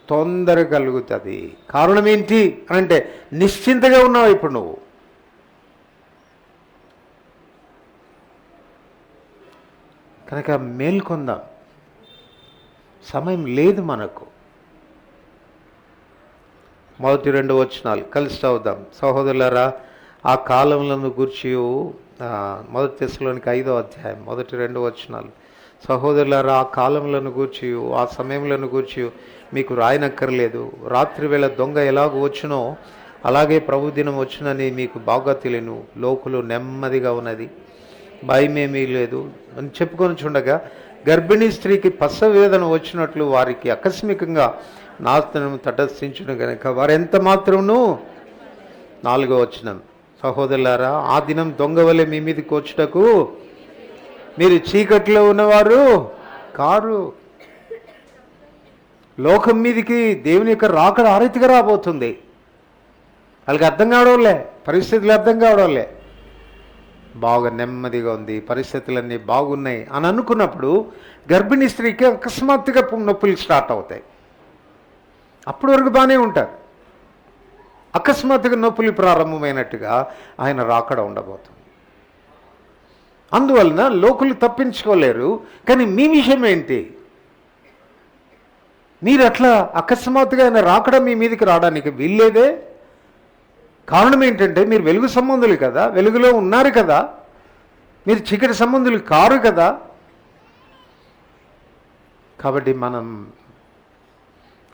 A: తొందర కలుగుతుంది. కారణం ఏంటి అని అంటే నిశ్చింతగా ఉన్నావు ఇప్పుడు నువ్వు. కనుక మేల్కొందాం, సమయం లేదు మనకు. మొదటి 2 వచనాలు కలిసి చదువుదాం. సహోదరులారా, ఆ కాలములను గూర్చి, మొదటి తెస్సలోనికి 5వ అధ్యాయం మొదటి 2 వచనాలు. సహోదరులారా, ఆ కాలములను గూర్చి, ఆ సమయములను గూర్చి మీకు రాయనక్కర్లేదు. రాత్రి వేళ దొంగ ఎలాగో వచ్చునో అలాగే ప్రభు దినం వచ్చునని మీకు బాగా తెలియను. లోకులు నెమ్మదిగా ఉన్నది, భయమేమీ లేదు అని చెప్పుకొని చూడగా, గర్భిణీ స్త్రీకి ప్రసవవేదన వచ్చినట్లు వారికి ఆకస్మికంగా నాశనం తటస్థించును గనుక వారెంత మాత్రమును. 4వ వచనం. సహోదరులారా, ఆ దినం దొంగ వలె మీ మీదకి వచ్చుటకు మీరు చీకట్లో ఉన్నవారు కారు. లోకం మీదికి దేవుని యొక్క రాకడ ఆ రీతిగా రాబోతుంది. వాళ్ళకి అర్థం కావడంలే, పరిస్థితులు అర్థం కావడంలే. బాగా నెమ్మదిగా ఉంది, పరిస్థితులన్నీ బాగున్నాయి అని అనుకున్నప్పుడు గర్భిణీ స్త్రీకి అకస్మాత్తుగా నొప్పులు స్టార్ట్ అవుతాయి. అప్పటి వరకు బాగానే ఉంటారు. అకస్మాత్తుగా నొప్పులు ప్రారంభమైనట్టుగా ఆయన రాకడ ఉండబోతుంది. అందువలన లోకులు తప్పించుకోలేరు. కానీ మీ విషయం ఏంటి? మీరు అట్లా అకస్మాత్తుగా ఆయన రాకడ మీ మీదకి రావడానికి వీల్లేదే. కారణం ఏంటంటే మీరు వెలుగు సంబంధులు కదా, వెలుగులో ఉన్నారు కదా, మీరు చీకటి సంబంధులు కారు కదా. కాబట్టి మనం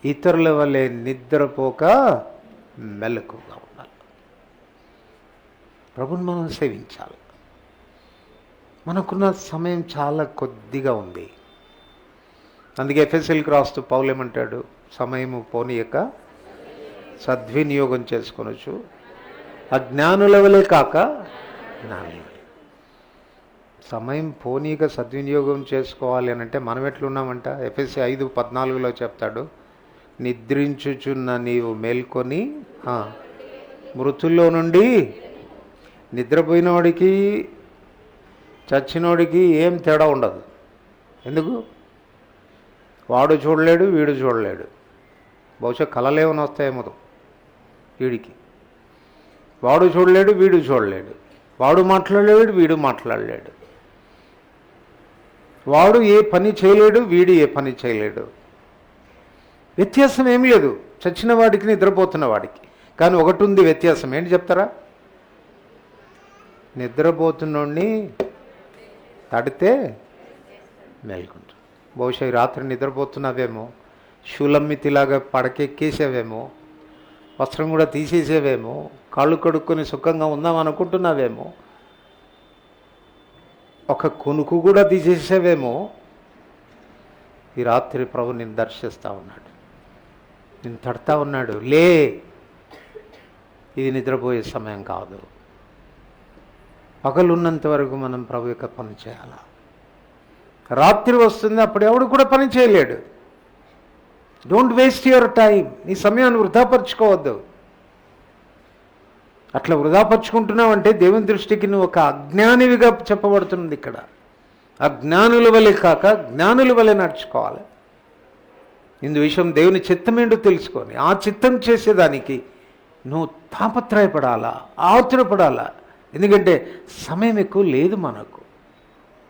A: ఇతరుల వల్లే నిద్రపోక మెలకుగా ఉండాలి. ప్రభుని మనం సేవించాలి. మనకున్న సమయం చాలా కొద్దిగా ఉంది. అందుకే ఎఫెసీయులకు రాస్తూ పౌలు ఏమంటాడు? సమయము పోనీయక సద్వినియోగం చేసుకొనొచ్చు, అజ్ఞానుల వలె కాక జ్ఞానుల. సమయం పోనీక సద్వినియోగం చేసుకోవాలి అని అంటే మనం ఎట్లున్నామంట? ఎఫెసీ 5:14 చెప్తాడు, నిద్రించుచున్న నీవు మేల్కొని మృతుల్లో నుండి. నిద్రపోయినవాడికి చచ్చినోడికి ఏం తేడా ఉండదు. ఎందుకు? వాడు చూడలేడు, వీడు చూడలేడు. బహుశా కలలేమని వస్తాయేమో వీడికి. వాడు చూడలేడు, వీడు చూడలేడు. వాడు మాట్లాడలేడు, వీడు మాట్లాడలేడు. వాడు ఏ పని చేయలేడు, వీడు ఏ పని చేయలేడు. వ్యత్యాసం ఏం లేదు చచ్చిన వాడికి, నిద్రపోతున్న వాడికి. కానీ ఒకటి ఉంది వ్యత్యాసం. ఏంటి చెప్తారా? నిద్రపోతున్నోడిని తడితే మేల్కుంటాడు. బహుశా ఈ రాత్రి నిద్రపోతున్నావేమో, శూలమ్మితిలాగా పడకెక్కేసావేమో, వస్త్రం కూడా తీసేసేవేమో, కాళ్ళు కడుక్కొని సుఖంగా ఉందాం అనుకుంటున్నావేమో, ఒక కొనుకు కూడా తీసేసేవేమో. ఈ రాత్రి ప్రభు నిన్ను దర్శిస్తూ ఉన్నాడు, నిన్ను తడతా ఉన్నాడు. లే, ఇది నిద్రపోయే సమయం కాదు. పగలున్నంత వరకు మనం ప్రభు యొక్క పని చేయాలి. రాత్రి వస్తుంది, అప్పుడు ఎవడు కూడా పని చేయలేడు. Don't waste your time. నీ సమయాన్ని వృధాపరచుకోవద్దు. అట్లా వృధాపరచుకుంటున్నావంటే దేవుని దృష్టికి నువ్వు ఒక అజ్ఞానివిగా చెప్పబడుతుంది ఇక్కడ. అజ్ఞానుల వలె కాక జ్ఞానుల వలె నడుచుకోవాలి. ఇందు విషయం దేవుని చిత్తమేంటో తెలుసుకొని ఆ చిత్తం చేసేదానికి నువ్వు తాపత్రయపడాలా, ఆతురపడాలా. ఎందుకంటే సమయం ఎక్కువ లేదు మనకు.